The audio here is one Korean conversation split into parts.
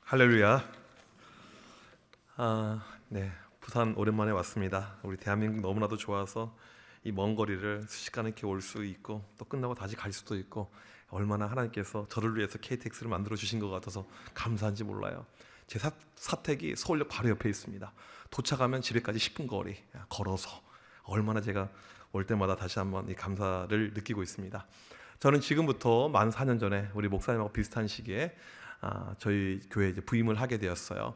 할렐루야. 네, 부산 오랜만에 왔습니다. 우리 대한민국 너무나도 좋아서 이 먼 거리를 순식간에 이렇게 올 수 있고 또 끝나고 다시 갈 수도 있고 얼마나 하나님께서 저를 위해서 KTX를 만들어 주신 것 같아서 감사한지 몰라요. 제 사택이 서울역 바로 옆에 있습니다. 도착하면 집에까지 10분 거리 걸어서 얼마나 제가 올 때마다 다시 한번 이 감사를 느끼고 있습니다. 저는 지금부터 만 4년 전에 우리 목사님하고 비슷한 시기에 저희 교회에 이제 부임을 하게 되었어요.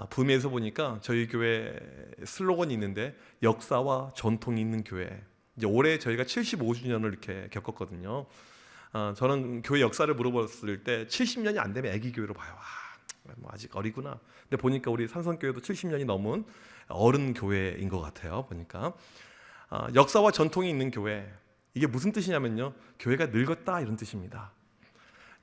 부임해서 보니까 저희 교회 슬로건이 있는데 역사와 전통이 있는 교회. 이제 올해 저희가 75주년을 이렇게 겪었거든요. 저는 교회 역사를 물어봤을 때 70년이 안 되면 아기 교회로 봐요. 뭐 아직 어리구나. 근데 보니까 우리 산성교회도 70년이 넘은 어른 교회인 것 같아요. 보니까 역사와 전통이 있는 교회. 이게 무슨 뜻이냐면요, 교회가 늙었다 이런 뜻입니다.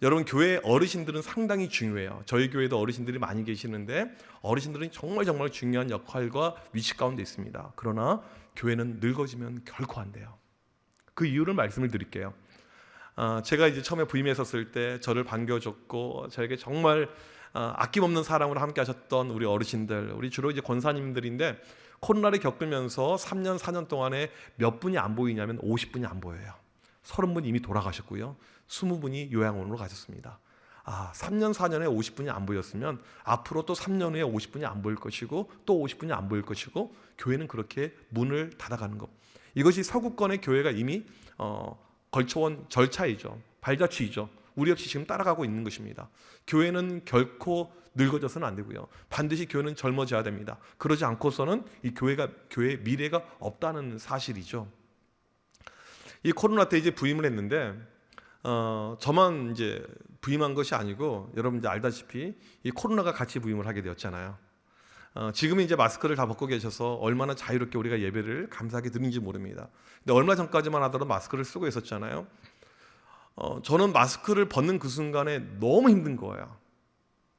여러분, 교회 어르신들은 상당히 중요해요. 저희 교회도 어르신들이 많이 계시는데 어르신들은 정말 중요한 역할과 위치 가운데 있습니다. 그러나 교회는 늙어지면 결코 안 돼요. 그 이유를 말씀을 드릴게요. 제가 이제 처음에 부임했었을 때 저를 반겨줬고 저에게 정말 아낌없는 사랑으로 함께 하셨던 우리 어르신들, 우리 주로 이제 권사님들인데 코로나를 겪으면서 3년 4년 동안에 몇 분이 안 보이냐면 50분이 안 보여요. 30분 이미 돌아가셨고요. 20분이 요양원으로 가셨습니다. 3년 4년에 50분이 안 보였으면 앞으로 또 3년 후에 50분이 안 보일 것이고 또 50분이 안 보일 것이고 교회는 그렇게 문을 닫아가는 것. 이것이 서구권의 교회가 이미 걸쳐온 절차이죠. 발자취이죠. 우리 역시 지금 따라가고 있는 것입니다. 교회는 결코 늙어져서는 안 되고요. 반드시 교회는 젊어져야 됩니다. 그러지 않고서는 이 교회의 미래가 없다는 사실이죠. 이 코로나 때 이제 부임을 했는데 저만 이제 부임한 것이 아니고 여러분 이제 알다시피 이 코로나가 같이 부임을 하게 되었잖아요. 지금은 이제 마스크를 다 벗고 계셔서 얼마나 자유롭게 우리가 예배를 감사하게 드리는지 모릅니다. 근데 얼마 전까지만 하더라도 마스크를 쓰고 있었잖아요. 저는 마스크를 벗는 그 순간에 너무 힘든 거예요.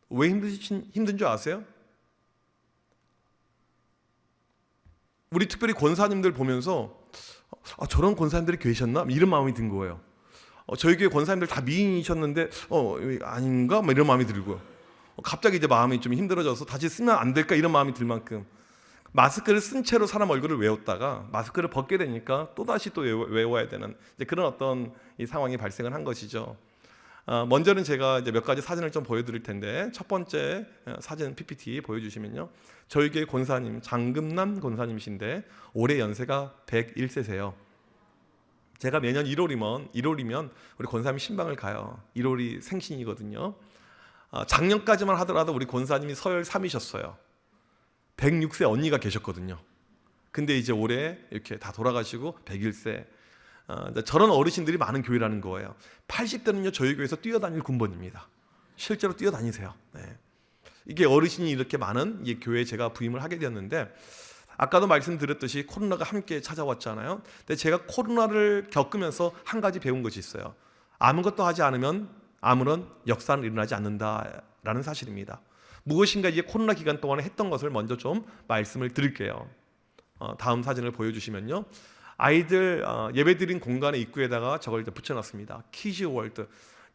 왜 힘든 줄 아세요? 우리 특별히 권사님들 보면서 저런 권사님들이 계셨나? 이런 마음이 든 거예요. 저희 교회 권사님들 다 미인이셨는데 아닌가? 이런 마음이 들고요. 갑자기 이제 마음이 좀 힘들어져서 다시 쓰면 안 될까? 이런 마음이 들 만큼 마스크를 쓴 채로 사람 얼굴을 외웠다가 마스크를 벗게 되니까 또다시 또 외워야 되는 이제 그런 어떤 이 상황이 발생을 한 것이죠. 먼저는 제가 이제 몇 가지 사진을 좀 보여드릴 텐데 첫 번째 사진 PPT 보여주시면요, 저희 교회 권사님 장금남 권사님이신데 올해 연세가 101세세요. 제가 매년 1월이면 우리 권사님 신방을 가요. 1월이 생신이거든요. 작년까지만 하더라도 우리 권사님이 서열 3이셨어요. 106세 언니가 계셨거든요. 근데 이제 올해 이렇게 다 돌아가시고 101세. 저런 어르신들이 많은 교회라는 거예요. 80대는요 저희 교회에서 뛰어다닐 군번입니다. 실제로 뛰어다니세요. 네. 이게 어르신이 이렇게 많은 이 교회에 제가 부임을 하게 되었는데 아까도 말씀드렸듯이 코로나가 함께 찾아왔잖아요. 근데 제가 코로나를 겪으면서 한 가지 배운 것이 있어요. 아무것도 하지 않으면 아무런 역사는 일어나지 않는다라는 사실입니다. 무엇인가 이제 코로나 기간 동안에 했던 것을 먼저 좀 말씀을 드릴게요. 다음 사진을 보여주시면요, 아이들 예배드린 공간의 입구에다가 저걸 붙여놨습니다. 키즈 월드.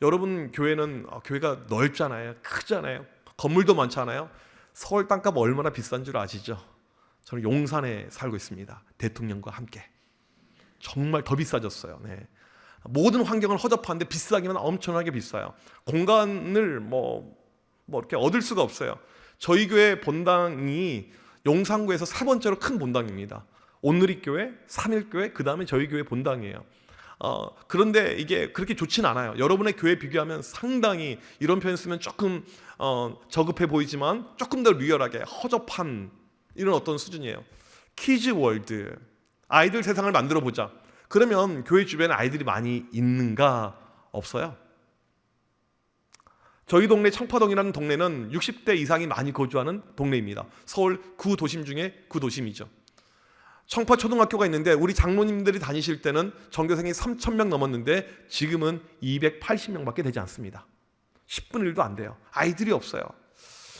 여러분 교회는 교회가 넓잖아요. 크잖아요. 건물도 많잖아요. 서울 땅값 얼마나 비싼 줄 아시죠? 저는 용산에 살고 있습니다. 대통령과 함께. 정말 더 비싸졌어요. 네. 모든 환경을 허접한데 비싸기만 엄청나게 비싸요. 공간을 뭐 이렇게 얻을 수가 없어요. 저희 교회 본당이 용산구에서 4번째로 큰 본당입니다. 온누리교회, 삼일교회, 그 다음에 저희 교회 본당이에요. 그런데 이게 그렇게 좋진 않아요. 여러분의 교회 비교하면 상당히, 이런 표현 쓰면 조금 저급해 보이지만 조금 더 리얼하게 허접한 이런 어떤 수준이에요. 키즈 월드, 아이들 세상을 만들어 보자. 그러면 교회 주변에 아이들이 많이 있는가? 없어요. 저희 동네 청파동이라는 동네는 60대 이상이 많이 거주하는 동네입니다. 서울 구도심 중에 구도심이죠. 청파초등학교가 있는데 우리 장로님들이 다니실 때는 전교생이 3,000명 넘었는데 지금은 280명밖에 되지 않습니다. 10분의 1도 안 돼요. 아이들이 없어요.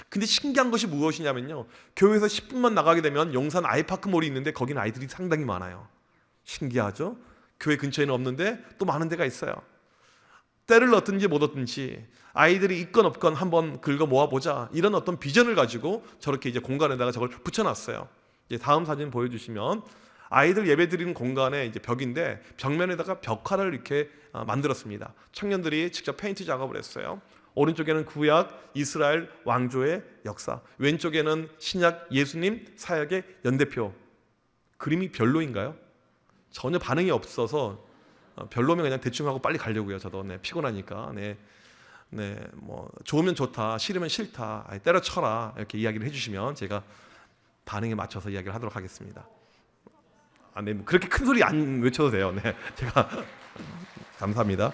근데 신기한 것이 무엇이냐면요, 교회에서 10분만 나가게 되면 용산 아이파크몰이 있는데 거기는 아이들이 상당히 많아요. 신기하죠? 교회 근처에는 없는데 또 많은 데가 있어요. 때를 얻든지 못 얻든지 아이들이 있건 없건 한번 긁어 모아보자, 이런 어떤 비전을 가지고 저렇게 이제 공간에다가 저걸 붙여놨어요. 이제 다음 사진 보여주시면 아이들 예배드리는 공간의 이제 벽인데 벽면에다가 벽화를 이렇게 만들었습니다. 청년들이 직접 페인트 작업을 했어요. 오른쪽에는 구약 이스라엘 왕조의 역사, 왼쪽에는 신약 예수님 사역의 연대표. 그림이 별로인가요? 전혀 반응이 없어서 별로면 그냥 대충 하고 빨리 가려고요. 저도 피곤하니까. 뭐 좋으면 좋다, 싫으면 싫다, 때려쳐라, 이렇게 이야기를 해주시면 제가 반응에 맞춰서 이야기를 하도록 하겠습니다. 뭐 그렇게 큰 소리 안 외쳐도 돼요. 제가 감사합니다.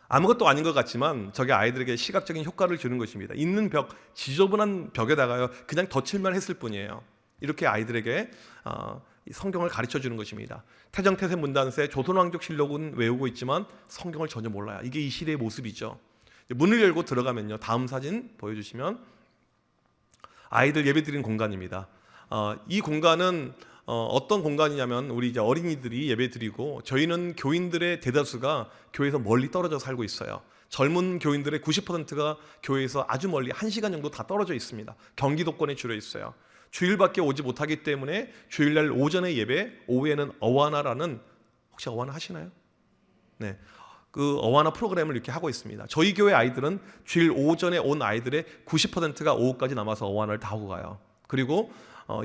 아무것도 아닌 것 같지만 저게 아이들에게 시각적인 효과를 주는 것입니다. 있는 벽, 지저분한 벽에다가요 그냥 덧칠만 했을 뿐이에요. 이렇게 아이들에게 성경을 가르쳐 주는 것입니다. 태정태세 문단세 조선왕족실록은 외우고 있지만 성경을 전혀 몰라요. 이게 이 시대의 모습이죠. 문을 열고 들어가면요, 다음 사진 보여주시면 아이들 예배드리는 공간입니다. 이 공간은 어떤 공간이냐면 우리 이제 어린이들이 예배드리고, 저희는 교인들의 대다수가 교회에서 멀리 떨어져 살고 있어요. 젊은 교인들의 90%가 교회에서 아주 멀리 1시간 정도 다 떨어져 있습니다. 경기도권에 주로 있어요. 주일밖에 오지 못하기 때문에 주일날 오전에 예배, 오후에는 어와나라는, 혹시 어와나 하시나요? 네, 그 어와나 프로그램을 이렇게 하고 있습니다. 저희 교회 아이들은 주일 오전에 온 아이들의 90%가 오후까지 남아서 어와나를 다 하고 가요. 그리고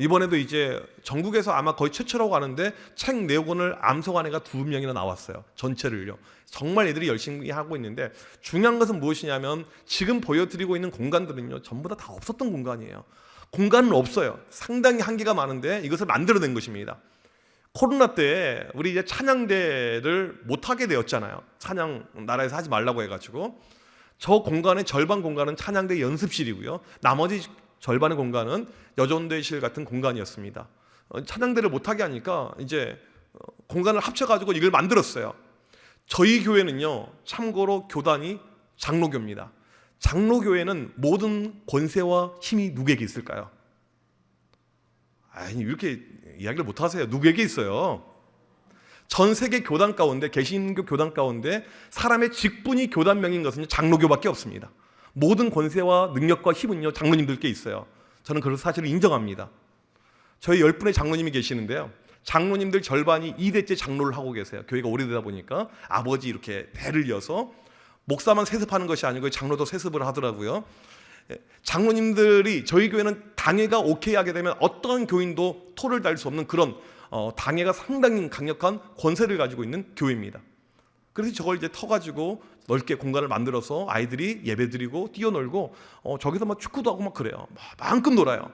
이번에도 이제 전국에서 아마 거의 최초라고 하는데 책 4권을 암송한 애가 2명이나 나왔어요. 전체를요. 정말 애들이 열심히 하고 있는데, 중요한 것은 무엇이냐면 지금 보여드리고 있는 공간들은요 전부 다 없었던 공간이에요. 공간은 없어요. 상당히 한계가 많은데 이것을 만들어낸 것입니다. 코로나 때 우리 이제 찬양대를 못하게 되었잖아요. 찬양 나라에서 하지 말라고 해가지고. 저 공간의 절반 공간은 찬양대 연습실이고요, 나머지 절반의 공간은 여전대실 같은 공간이었습니다. 찬양대를 못하게 하니까 이제 공간을 합쳐가지고 이걸 만들었어요. 저희 교회는요 참고로 교단이 장로교입니다. 장로교회는 모든 권세와 힘이 누구에게 있을까요? 아니, 이렇게 이야기를 못하세요. 누구에게 있어요? 전 세계 교단 가운데, 개신교 교단 가운데 사람의 직분이 교단명인 것은 장로교밖에 없습니다. 모든 권세와 능력과 힘은요 장로님들께 있어요. 저는 그 사실을 인정합니다. 저희 10분의 장로님이 계시는데요, 장로님들 절반이 2대째 장로를 하고 계세요. 교회가 오래되다 보니까 아버지 이렇게 대를 이어서 목사만 세습하는 것이 아니고 장로도 세습을 하더라고요. 장로님들이, 저희 교회는 당회가 오케이 하게 되면 어떤 교인도 토를 달 수 없는 그런 당회가 상당히 강력한 권세를 가지고 있는 교회입니다. 그래서 저걸 이제 터가지고 넓게 공간을 만들어서 아이들이 예배드리고 뛰어놀고, 저기서 막 축구도 하고 막 그래요. 마음껏 놀아요.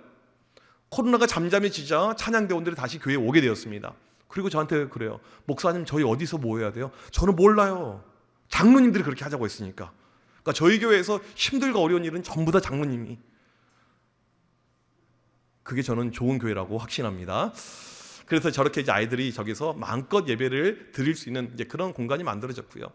코로나가 잠잠해지자 찬양대원들이 다시 교회에 오게 되었습니다. 그리고 저한테 그래요. 목사님, 저희 어디서 모여야 돼요? 저는 몰라요. 장로님들이 그렇게 하자고 했으니까. 그러니까 저희 교회에서 힘들고 어려운 일은 전부 다 장로님이. 그게 저는 좋은 교회라고 확신합니다. 그래서 저렇게 이제 아이들이 저기서 마음껏 예배를 드릴 수 있는 이제 그런 공간이 만들어졌고요.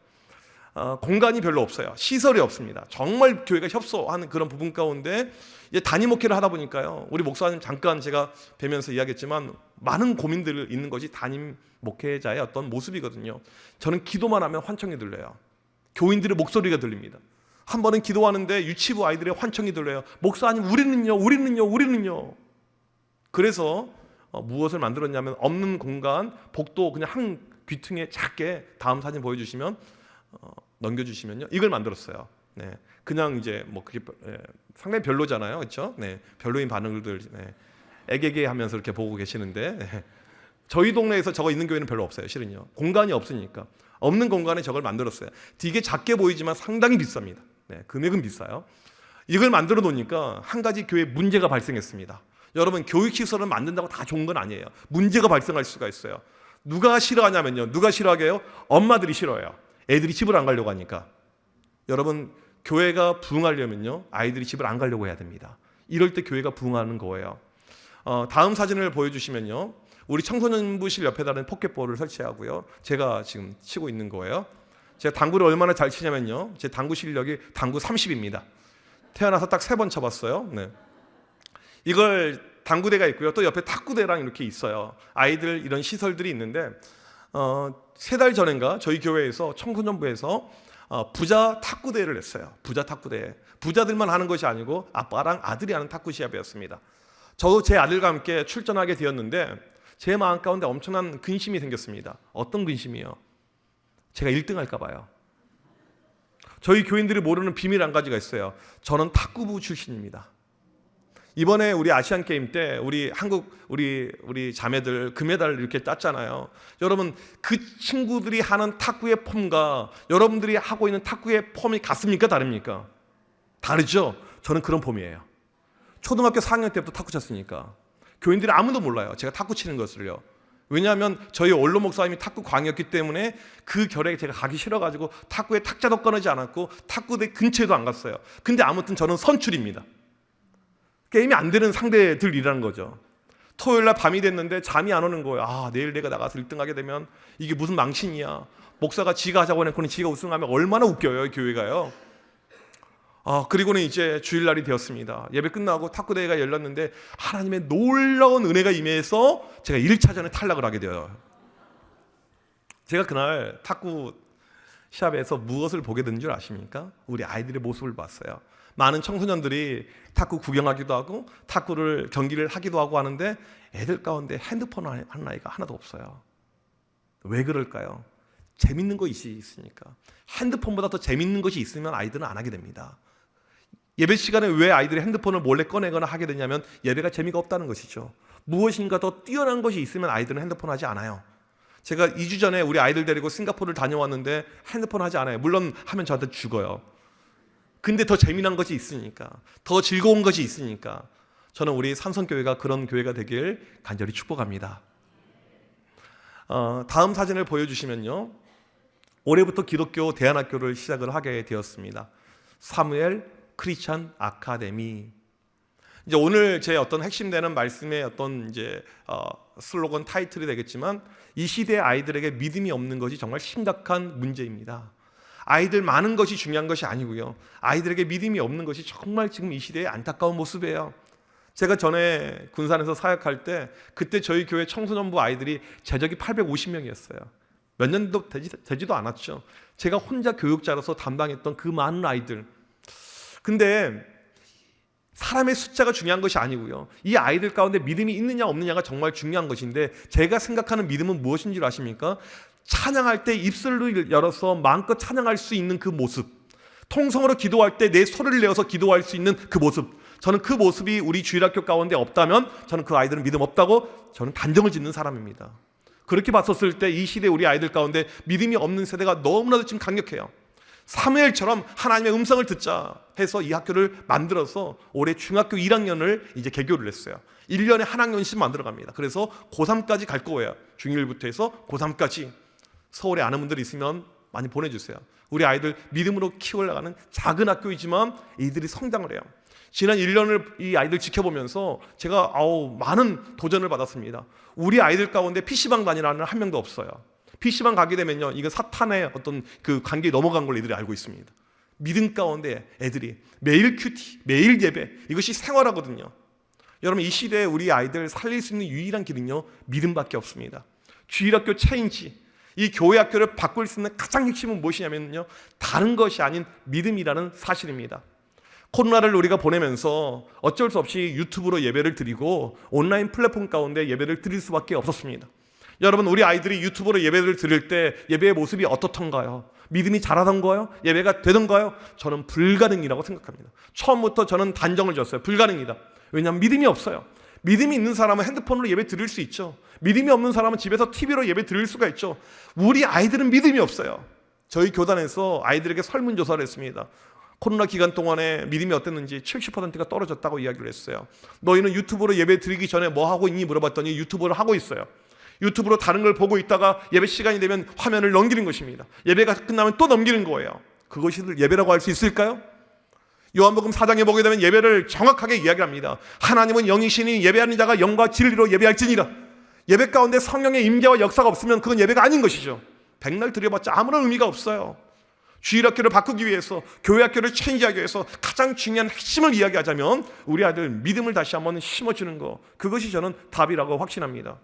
공간이 별로 없어요. 시설이 없습니다. 정말 교회가 협소하는 그런 부분 가운데 이제 단임 목회를 하다 보니까요, 우리 목사님 잠깐 제가 뵈면서 이야기했지만 많은 고민들이 있는 것이 단임 목회자의 어떤 모습이거든요. 저는 기도만 하면 환청이 들려요. 교인들의 목소리가 들립니다. 한 번은 기도하는데 유치부 아이들의 환청이 들려요. 목사님, 우리는요. 그래서 무엇을 만들었냐면, 없는 공간, 복도 그냥 한 귀퉁이에 작게, 다음 사진 보여주시면 넘겨주시면요, 이걸 만들었어요. 네, 그냥 이제 뭐 그게 상당히 별로잖아요, 그렇죠? 네, 별로인 반응들, 애게게 하면서 이렇게 보고 계시는데, 저희 동네에서 저거 있는 교회는 별로 없어요. 실은요, 공간이 없으니까. 없는 공간에 저걸 만들었어요. 되게 작게 보이지만 상당히 비쌉니다. 네, 금액은 비싸요. 이걸 만들어 놓으니까 한 가지 교회에 문제가 발생했습니다. 여러분, 교육시설을 만든다고 다 좋은 건 아니에요. 문제가 발생할 수가 있어요. 누가 싫어하냐면요, 누가 싫어하게 해요? 엄마들이 싫어해요. 애들이 집을 안 가려고 하니까. 여러분, 교회가 부흥하려면요, 아이들이 집을 안 가려고 해야 됩니다. 이럴 때 교회가 부흥하는 거예요. 다음 사진을 보여주시면요, 우리 청소년부실 옆에다는 포켓볼을 설치하고요, 제가 지금 치고 있는 거예요. 제가 당구를 얼마나 잘 치냐면요, 제 당구 실력이 당구 30입니다. 태어나서 딱 3번 쳐봤어요. 네. 이걸 당구대가 있고요, 또 옆에 탁구대랑 이렇게 있어요. 아이들 이런 시설들이 있는데, 3달 전인가 저희 교회에서 청소년부에서 부자 탁구 대회를 했어요. 부자 탁구 대회. 부자들만 하는 것이 아니고 아빠랑 아들이 하는 탁구 시합이었습니다. 저도 제 아들과 함께 출전하게 되었는데 제 마음 가운데 엄청난 근심이 생겼습니다. 어떤 근심이요? 제가 1등 할까 봐요. 저희 교인들이 모르는 비밀 한 가지가 있어요. 저는 탁구부 출신입니다. 이번에 우리 아시안 게임 때 우리 한국 우리 자매들 금메달 이렇게 땄잖아요. 여러분 그 친구들이 하는 탁구의 폼과 여러분들이 하고 있는 탁구의 폼이 같습니까? 다릅니까? 다르죠? 저는 그런 폼이에요. 초등학교 4학년 때부터 탁구 쳤으니까 교인들이 아무도 몰라요. 제가 탁구 치는 것을요. 왜냐하면 저희 원로 목사님이 탁구 광이었기 때문에 그 결에 제가 가기 싫어가지고 탁구에 탁자도 꺼내지 않았고 탁구대 근처에도 안 갔어요. 근데 아무튼 저는 선출입니다. 게임이 안 되는 상대들이라는 거죠. 토요일날 밤이 됐는데 잠이 안 오는 거예요. 내일 내가 나가서 1등 하게 되면 이게 무슨 망신이야. 목사가 지가 하자고 해놓고는 지가 우승하면 얼마나 웃겨요, 교회가요. 그리고는 이제 주일날이 되었습니다. 예배 끝나고 탁구대회가 열렸는데 하나님의 놀라운 은혜가 임해서 제가 1차전에 탈락을 하게 되어요. 제가 그날 탁구 시합에서 무엇을 보게 된 줄 아십니까? 우리 아이들의 모습을 봤어요. 많은 청소년들이 탁구 구경하기도 하고 탁구를 경기를 하기도 하고 하는데 애들 가운데 핸드폰 하는 아이가 하나도 없어요. 왜 그럴까요? 재밌는 것이 있으니까. 핸드폰보다 더 재밌는 것이 있으면 아이들은 안 하게 됩니다. 예배 시간에 왜 아이들이 핸드폰을 몰래 꺼내거나 하게 되냐면 예배가 재미가 없다는 것이죠. 무엇인가 더 뛰어난 것이 있으면 아이들은 핸드폰 하지 않아요. 제가 2주 전에 우리 아이들 데리고 싱가포르를 다녀왔는데 핸드폰 하지 않아요. 물론 하면 저한테 죽어요. 근데 더 재미난 것이 있으니까, 더 즐거운 것이 있으니까 저는 우리 산성교회가 그런 교회가 되길 간절히 축복합니다. 다음 사진을 보여주시면요, 올해부터 기독교 대안학교를 시작을 하게 되었습니다. 사무엘 크리스찬 아카데미. 이제 오늘 제 어떤 핵심되는 말씀의 어떤 이제 슬로건 타이틀이 되겠지만, 이 시대의 아이들에게 믿음이 없는 것이 정말 심각한 문제입니다. 아이들 많은 것이 중요한 것이 아니고요, 아이들에게 믿음이 없는 것이 정말 지금 이 시대의 안타까운 모습이에요. 제가 전에 군산에서 사역할 때 그때 저희 교회 청소년부 아이들이 제적이 850명이었어요. 몇 년도 되지도 않았죠. 제가 혼자 교육자로서 담당했던 그 많은 아이들. 근데 사람의 숫자가 중요한 것이 아니고요, 이 아이들 가운데 믿음이 있느냐 없느냐가 정말 중요한 것인데, 제가 생각하는 믿음은 무엇인 줄 아십니까? 찬양할 때 입술을 열어서 마음껏 찬양할 수 있는 그 모습, 통성으로 기도할 때 내 소리를 내어서 기도할 수 있는 그 모습, 저는 그 모습이 우리 주일학교 가운데 없다면 저는 그 아이들은 믿음 없다고 저는 단정을 짓는 사람입니다. 그렇게 봤었을 때 이 시대 우리 아이들 가운데 믿음이 없는 세대가 너무나도 지금 강력해요. 사무엘처럼 하나님의 음성을 듣자 해서 이 학교를 만들어서 올해 중학교 1학년을 이제 개교를 했어요. 1년에 한 학년씩 만들어갑니다. 그래서 고3까지 갈 거예요. 중1부터 해서 고3까지. 서울에 아는 분들이 있으면 많이 보내주세요. 우리 아이들 믿음으로 키워나가는 작은 학교이지만 이들이 성장을 해요. 지난 1년을 이 아이들 지켜보면서 제가 많은 도전을 받았습니다. 우리 아이들 가운데 PC방 다니라는 한 명도 없어요. PC방 가게 되면요, 이건 사탄의 어떤 그 관계에 넘어간 걸 애들이 알고 있습니다. 믿음 가운데 애들이 매일 큐티, 매일 예배, 이것이 생활하거든요. 여러분, 이 시대에 우리 아이들 살릴 수 있는 유일한 길은요, 믿음밖에 없습니다. 주일학교 체인지, 이 교회 학교를 바꿀 수 있는 가장 핵심은 무엇이냐면요, 다른 것이 아닌 믿음이라는 사실입니다. 코로나를 우리가 보내면서 어쩔 수 없이 유튜브로 예배를 드리고 온라인 플랫폼 가운데 예배를 드릴 수밖에 없었습니다. 여러분, 우리 아이들이 유튜브로 예배를 드릴 때 예배의 모습이 어떻던가요? 믿음이 자라던가요? 예배가 되던가요? 저는 불가능이라고 생각합니다. 처음부터 저는 단정을 줬어요. 불가능이다. 왜냐하면 믿음이 없어요. 믿음이 있는 사람은 핸드폰으로 예배 드릴 수 있죠. 믿음이 없는 사람은 집에서 TV로 예배 드릴 수가 있죠. 우리 아이들은 믿음이 없어요. 저희 교단에서 아이들에게 설문조사를 했습니다. 코로나 기간 동안에 믿음이 어땠는지 70%가 떨어졌다고 이야기를 했어요. 너희는 유튜브로 예배 드리기 전에 뭐 하고 있니? 물어봤더니 유튜브를 하고 있어요. 유튜브로 다른 걸 보고 있다가 예배 시간이 되면 화면을 넘기는 것입니다. 예배가 끝나면 또 넘기는 거예요. 그것이 예배라고 할 수 있을까요? 요한복음 4장에 보게 되면 예배를 정확하게 이야기합니다. 하나님은 영이시니 예배하는 자가 영과 진리로 예배할지니라. 예배 가운데 성령의 임재와 역사가 없으면 그건 예배가 아닌 것이죠. 백날 드려봤자 아무런 의미가 없어요. 주일학교를 바꾸기 위해서, 교회학교를 체인지하기 위해서 가장 중요한 핵심을 이야기하자면 우리 아들 믿음을 다시 한번 심어주는 거, 그것이 저는 답이라고 확신합니다.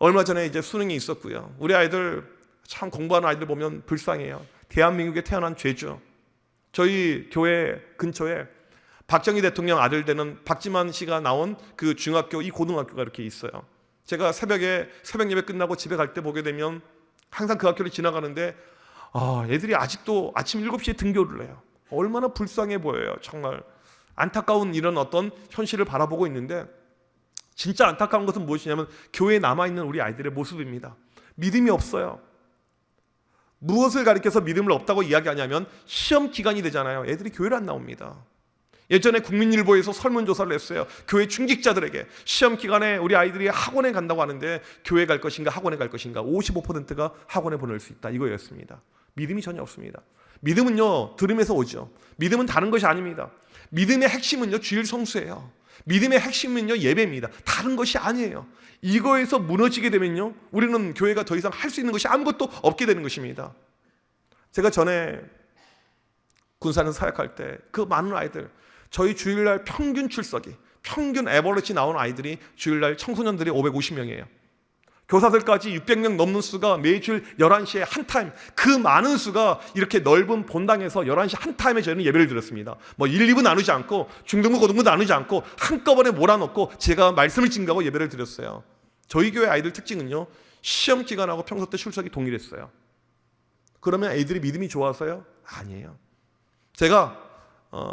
얼마 전에 이제 수능이 있었고요. 우리 아이들 참 공부하는 아이들 보면 불쌍해요. 대한민국에 태어난 죄죠. 저희 교회 근처에 박정희 대통령 아들 되는 박지만 씨가 나온 그 중학교, 이 고등학교가 이렇게 있어요. 제가 새벽에 새벽 예배 끝나고 집에 갈 때 보게 되면 항상 그 학교를 지나가는데 애들이 아직도 아침 7시에 등교를 해요. 얼마나 불쌍해 보여요. 정말 안타까운 이런 어떤 현실을 바라보고 있는데, 진짜 안타까운 것은 무엇이냐면 교회에 남아있는 우리 아이들의 모습입니다. 믿음이 없어요. 무엇을 가리켜서 믿음을 없다고 이야기하냐면 시험 기간이 되잖아요. 애들이 교회를 안 나옵니다. 예전에 국민일보에서 설문조사를 했어요. 교회 충직자들에게 시험 기간에 우리 아이들이 학원에 간다고 하는데 교회 갈 것인가 학원에 갈 것인가, 55%가 학원에 보낼 수 있다, 이거였습니다. 믿음이 전혀 없습니다. 믿음은요, 들음에서 오죠. 믿음은 다른 것이 아닙니다. 믿음의 핵심은요, 주일 성수예요. 믿음의 핵심은요, 예배입니다. 다른 것이 아니에요. 이거에서 무너지게 되면요, 우리는 교회가 더 이상 할 수 있는 것이 아무것도 없게 되는 것입니다. 제가 전에 군산에서 사역할 때 그 많은 아이들, 저희 주일날 평균 출석이, 평균 에버리지 나온 아이들이 주일날 청소년들이 550명이에요. 교사들까지 600명 넘는 수가 매주일 11시에 한 타임, 그 많은 수가 이렇게 넓은 본당에서 11시 한 타임에 저희는 예배를 드렸습니다. 1, 2부 나누지 않고, 중등부, 고등부 나누지 않고 한꺼번에 몰아넣고 제가 말씀을 증거하고 예배를 드렸어요. 저희 교회 아이들 특징은요, 시험 기간하고 평소 때 출석이 동일했어요. 그러면 애들이 믿음이 좋아서요? 아니에요. 제가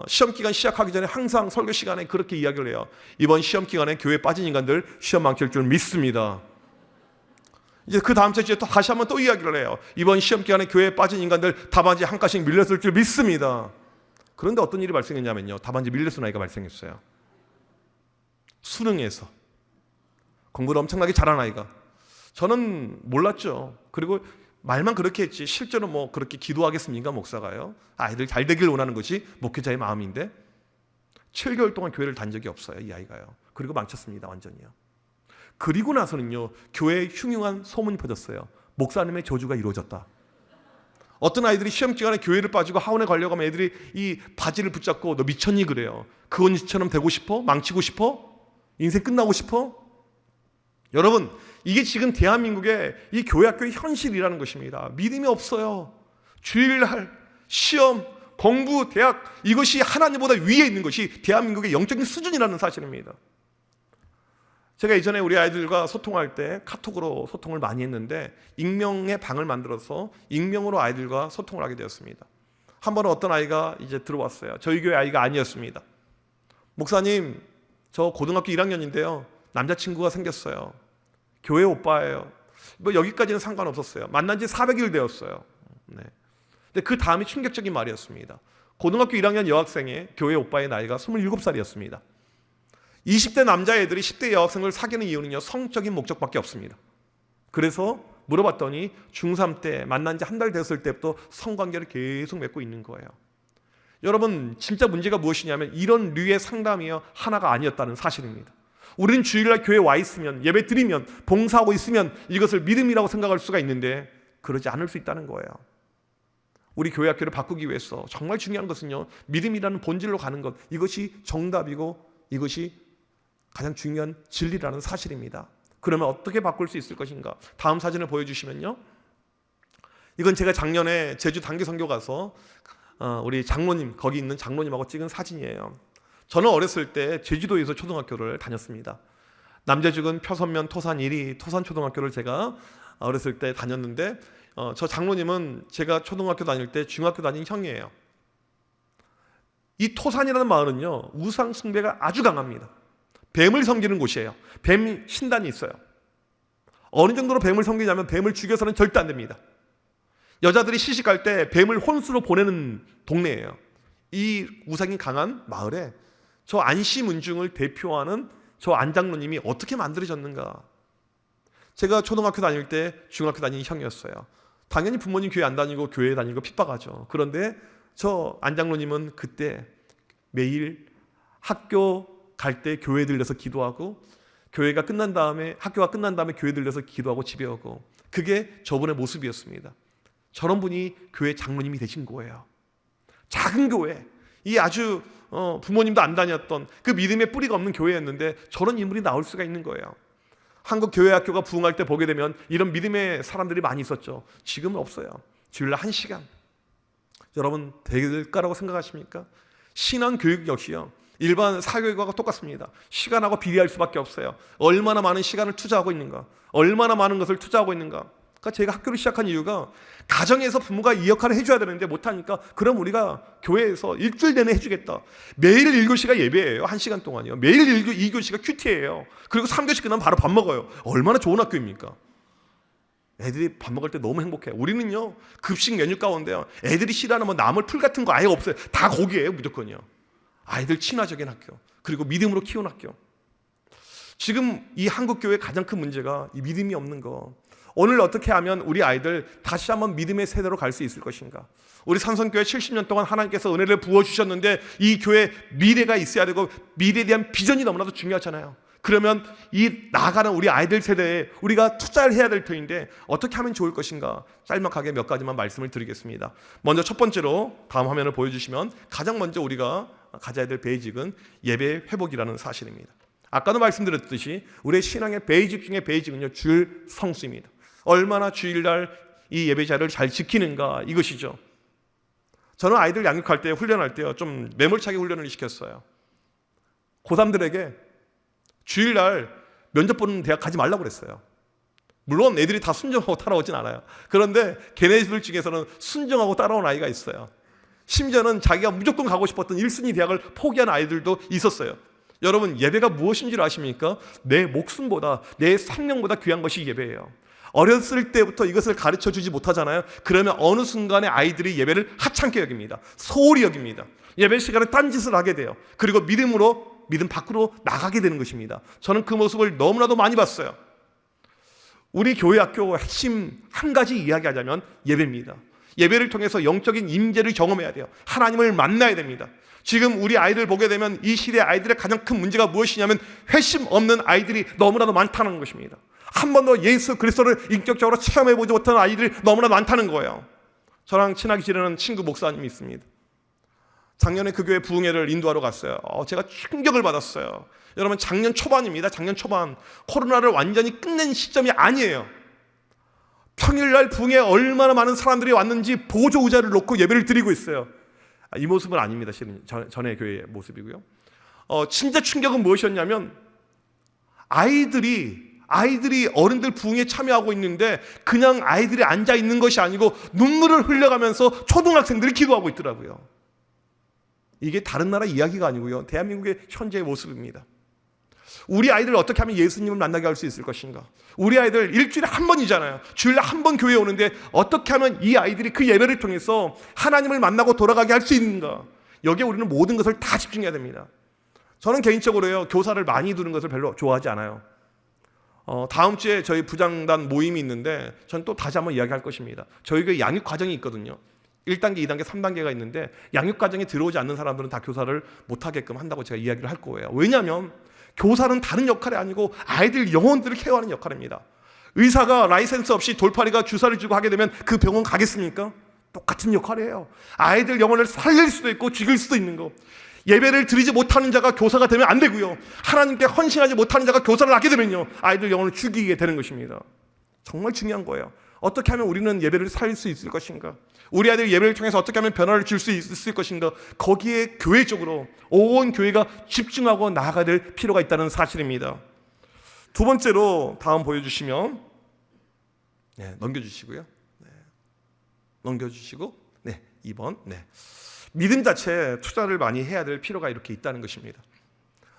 시험 기간 시작하기 전에 항상 설교 시간에 그렇게 이야기를 해요. 이번 시험 기간에 교회에 빠진 인간들 시험 망칠 줄 믿습니다. 이제 그 다음 주에 또 다시 한번 또 이야기를 해요. 이번 시험 기간에 교회에 빠진 인간들 답안지 한 가지씩 밀렸을 줄 믿습니다. 그런데 어떤 일이 발생했냐면요, 답안지 밀려쓴 아이가 발생했어요. 수능에서 공부를 엄청나게 잘한 아이가. 저는 몰랐죠. 그리고 말만 그렇게 했지 실제로 그렇게 기도하겠습니까, 목사가요? 아이들 잘 되길 원하는 것이 목회자의 마음인데 7개월 동안 교회를 단 적이 없어요, 이 아이가요. 그리고 망쳤습니다, 완전히요. 그리고 나서는요, 교회에 흉흉한 소문이 퍼졌어요. 목사님의 저주가 이루어졌다. 어떤 아이들이 시험 기간에 교회를 빠지고 학원에 가려고 하면 애들이 이 바지를 붙잡고 너 미쳤니 그래요. 그 언니처럼 되고 싶어? 망치고 싶어? 인생 끝나고 싶어? 여러분, 이게 지금 대한민국의 이 교회학교의 현실이라는 것입니다. 믿음이 없어요. 주일날, 시험, 공부, 대학, 이것이 하나님보다 위에 있는 것이 대한민국의 영적인 수준이라는 사실입니다. 제가 이전에 우리 아이들과 소통할 때 카톡으로 소통을 많이 했는데 익명의 방을 만들어서 익명으로 아이들과 소통을 하게 되었습니다. 한 번은 어떤 아이가 이제 들어왔어요. 저희 교회 아이가 아니었습니다. 목사님, 저 고등학교 1학년인데요. 남자친구가 생겼어요. 교회 오빠예요. 여기까지는 상관없었어요. 만난 지 400일 되었어요. 네. 근데 그 다음이 충격적인 말이었습니다. 고등학교 1학년 여학생의 교회 오빠의 나이가 27살이었습니다. 20대 남자애들이 10대 여학생을 사귀는 이유는요, 성적인 목적밖에 없습니다. 그래서 물어봤더니 중3 때 만난 지 한 달 됐을 때부터 성관계를 계속 맺고 있는 거예요. 여러분, 진짜 문제가 무엇이냐면 이런 류의 상담이요, 하나가 아니었다는 사실입니다. 우리는 주일날 교회에 와 있으면, 예배 드리면, 봉사하고 있으면 이것을 믿음이라고 생각할 수가 있는데 그러지 않을 수 있다는 거예요. 우리 교회 학교를 바꾸기 위해서 정말 중요한 것은요, 믿음이라는 본질로 가는 것, 이것이 정답이고 이것이 가장 중요한 진리라는 사실입니다. 그러면 어떻게 바꿀 수 있을 것인가? 다음 사진을 보여주시면요, 이건 제가 작년에 제주 단기 선교 가서 우리 장로님, 거기 있는 장로님하고 찍은 사진이에요. 저는 어렸을 때 제주도에서 초등학교를 다녔습니다. 남제죽은 표선면 토산 1위 토산초등학교를 제가 어렸을 때 다녔는데 저 장로님은 제가 초등학교 다닐 때 중학교 다닌 형이에요. 이 토산이라는 마을은요, 우상 숭배가 아주 강합니다. 뱀을 섬기는 곳이에요. 뱀 신단이 있어요. 어느 정도로 뱀을 섬기냐면 뱀을 죽여서는 절대 안 됩니다. 여자들이 시집갈 때 뱀을 혼수로 보내는 동네예요. 이 우상이 강한 마을에 저 안시문중을 대표하는 저 안장로님이 어떻게 만들어졌는가. 제가 초등학교 다닐 때 중학교 다니는 형이었어요. 당연히 부모님 교회 안 다니고 교회 다니고 핍박하죠. 그런데 저 안장로님은 그때 매일 학교 갈 때 교회 들려서 기도하고, 교회가 끝난 다음에, 학교가 끝난 다음에 교회 들려서 기도하고 집에 오고, 그게 저분의 모습이었습니다. 저런 분이 교회 장로님이 되신 거예요. 작은 교회, 이 아주 부모님도 안 다녔던 그 믿음의 뿌리가 없는 교회였는데 저런 인물이 나올 수가 있는 거예요. 한국 교회 학교가 부흥할 때 보게 되면 이런 믿음의 사람들이 많이 있었죠. 지금은 없어요. 주일날 1시간. 여러분 될까라고 생각하십니까? 신앙교육 역시요, 일반 사교육과 똑같습니다. 시간하고 비례할 수밖에 없어요. 얼마나 많은 시간을 투자하고 있는가, 얼마나 많은 것을 투자하고 있는가. 그러니까 제가 학교를 시작한 이유가 가정에서 부모가 이 역할을 해줘야 되는데 못하니까, 그럼 우리가 교회에서 일주일 내내 해주겠다. 매일 1교시가 예배예요. 1시간 동안이요. 매일 2교시가 큐티예요. 그리고 3교시 끝나면 바로 밥 먹어요. 얼마나 좋은 학교입니까? 애들이 밥 먹을 때 너무 행복해요. 우리는요, 급식 메뉴 가운데요, 애들이 싫어하는 뭐 나물풀 같은 거 아예 없어요. 다 고기예요, 무조건요. 아이들 친화적인 학교, 그리고 믿음으로 키운 학교. 지금 이 한국 교회의 가장 큰 문제가 이 믿음이 없는 거. 오늘 어떻게 하면 우리 아이들 다시 한번 믿음의 세대로 갈 수 있을 것인가? 우리 삼성교회 70년 동안 하나님께서 은혜를 부어주셨는데 이 교회 미래가 있어야 되고 미래에 대한 비전이 너무나도 중요하잖아요. 그러면 이 나아가는 우리 아이들 세대에 우리가 투자를 해야 될 터인데 어떻게 하면 좋을 것인가? 짤막하게 몇 가지만 말씀을 드리겠습니다. 먼저 첫 번째로 다음 화면을 보여주시면 가장 먼저 우리가 가져야 될 베이직은 예배 회복이라는 사실입니다. 아까도 말씀드렸듯이 우리의 신앙의 베이직 중에 베이직은요, 주일 성수입니다. 얼마나 주일날 이 예배자를 잘 지키는가, 이것이죠. 저는 아이들 양육할 때, 훈련할 때요, 좀 매몰차게 훈련을 시켰어요. 고3들에게 주일날 면접 보는 대학 가지 말라고 그랬어요. 물론 애들이 다 순종하고 따라오진 않아요. 그런데 걔네들 중에서는 순종하고 따라온 아이가 있어요. 심지어는 자기가 무조건 가고 싶었던 1순위 대학을 포기한 아이들도 있었어요. 여러분, 예배가 무엇인지를 아십니까? 내 목숨보다, 내 생명보다 귀한 것이 예배예요. 어렸을 때부터 이것을 가르쳐 주지 못하잖아요. 그러면 어느 순간에 아이들이 예배를 하찮게 여깁니다. 소홀히 여깁니다. 예배 시간에 딴짓을 하게 돼요. 그리고 믿음 밖으로 나가게 되는 것입니다. 저는 그 모습을 너무나도 많이 봤어요. 우리 교회 학교 핵심 한 가지 이야기하자면 예배입니다. 예배를 통해서 영적인 임재를 경험해야 돼요. 하나님을 만나야 됩니다. 지금 우리 아이들 보게 되면 이 시대 아이들의 가장 큰 문제가 무엇이냐면 회심 없는 아이들이 너무나도 많다는 것입니다. 한 번도 예수 그리스도를 인격적으로 체험해보지 못한 아이들이 너무나 많다는 거예요. 저랑 친하게 지내는 친구 목사님이 있습니다. 작년에 그 교회 부흥회를 인도하러 갔어요. 제가 충격을 받았어요. 여러분, 작년 초반입니다. 작년 초반. 코로나를 완전히 끝낸 시점이 아니에요. 평일날 부흥회에 얼마나 많은 사람들이 왔는지 보조 의자를 놓고 예배를 드리고 있어요. 이 모습은 아닙니다. 실은 전에 교회의 모습이고요. 진짜 충격은 무엇이었냐면 아이들이 어른들 부흥에 참여하고 있는데 그냥 아이들이 앉아 있는 것이 아니고 눈물을 흘려가면서 초등학생들이 기도하고 있더라고요. 이게 다른 나라 이야기가 아니고요, 대한민국의 현재의 모습입니다. 우리 아이들 어떻게 하면 예수님을 만나게 할 수 있을 것인가? 우리 아이들 일주일에 한 번이잖아요. 주일에 한 번 교회에 오는데 어떻게 하면 이 아이들이 그 예배를 통해서 하나님을 만나고 돌아가게 할 수 있는가? 여기에 우리는 모든 것을 다 집중해야 됩니다. 저는 개인적으로요, 교사를 많이 두는 것을 별로 좋아하지 않아요. 다음 주에 저희 부장단 모임이 있는데 전 또 다시 한번 이야기할 것입니다. 저희가 양육 과정이 있거든요. 1단계, 2단계, 3단계가 있는데 양육 과정에 들어오지 않는 사람들은 다 교사를 못하게끔 한다고 제가 이야기를 할 거예요. 왜냐하면 교사는 다른 역할이 아니고 아이들 영혼들을 케어하는 역할입니다. 의사가 라이센스 없이 돌팔이가 주사를 주고 하게 되면 그 병원 가겠습니까? 똑같은 역할이에요. 아이들 영혼을 살릴 수도 있고 죽일 수도 있는 거. 예배를 드리지 못하는 자가 교사가 되면 안 되고요, 하나님께 헌신하지 못하는 자가 교사를 하게 되면요, 아이들 영혼을 죽이게 되는 것입니다. 정말 중요한 거예요. 어떻게 하면 우리는 예배를 살릴 수 있을 것인가? 우리 아이들 예배를 통해서 어떻게 하면 변화를 줄 수 있을 것인가? 거기에 교회적으로 온 교회가 집중하고 나아가야 될 필요가 있다는 사실입니다. 두 번째로 다음 보여주시면, 넘겨주시고요. 넘겨주시고, 2번. 믿음 자체에 투자를 많이 해야 될 필요가 이렇게 있다는 것입니다.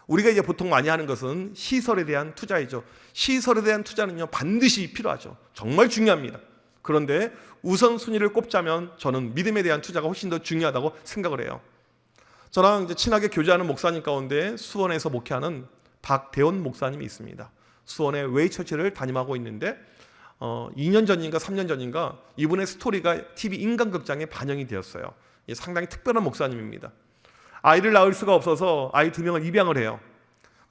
우리가 이제 보통 많이 하는 것은 시설에 대한 투자이죠. 시설에 대한 투자는요, 반드시 필요하죠. 정말 중요합니다. 그런데 우선순위를 꼽자면 저는 믿음에 대한 투자가 훨씬 더 중요하다고 생각을 해요. 저랑 이제 친하게 교제하는 목사님 가운데 수원에서 목회하는 박대원 목사님이 있습니다. 수원의 웨이처치를 담임하고 있는데 2년 전인가 3년 전인가 이분의 스토리가 TV 인간극장에 반영이 되었어요. 상당히 특별한 목사님입니다. 아이를 낳을 수가 없어서 아이 2명을 입양을 해요.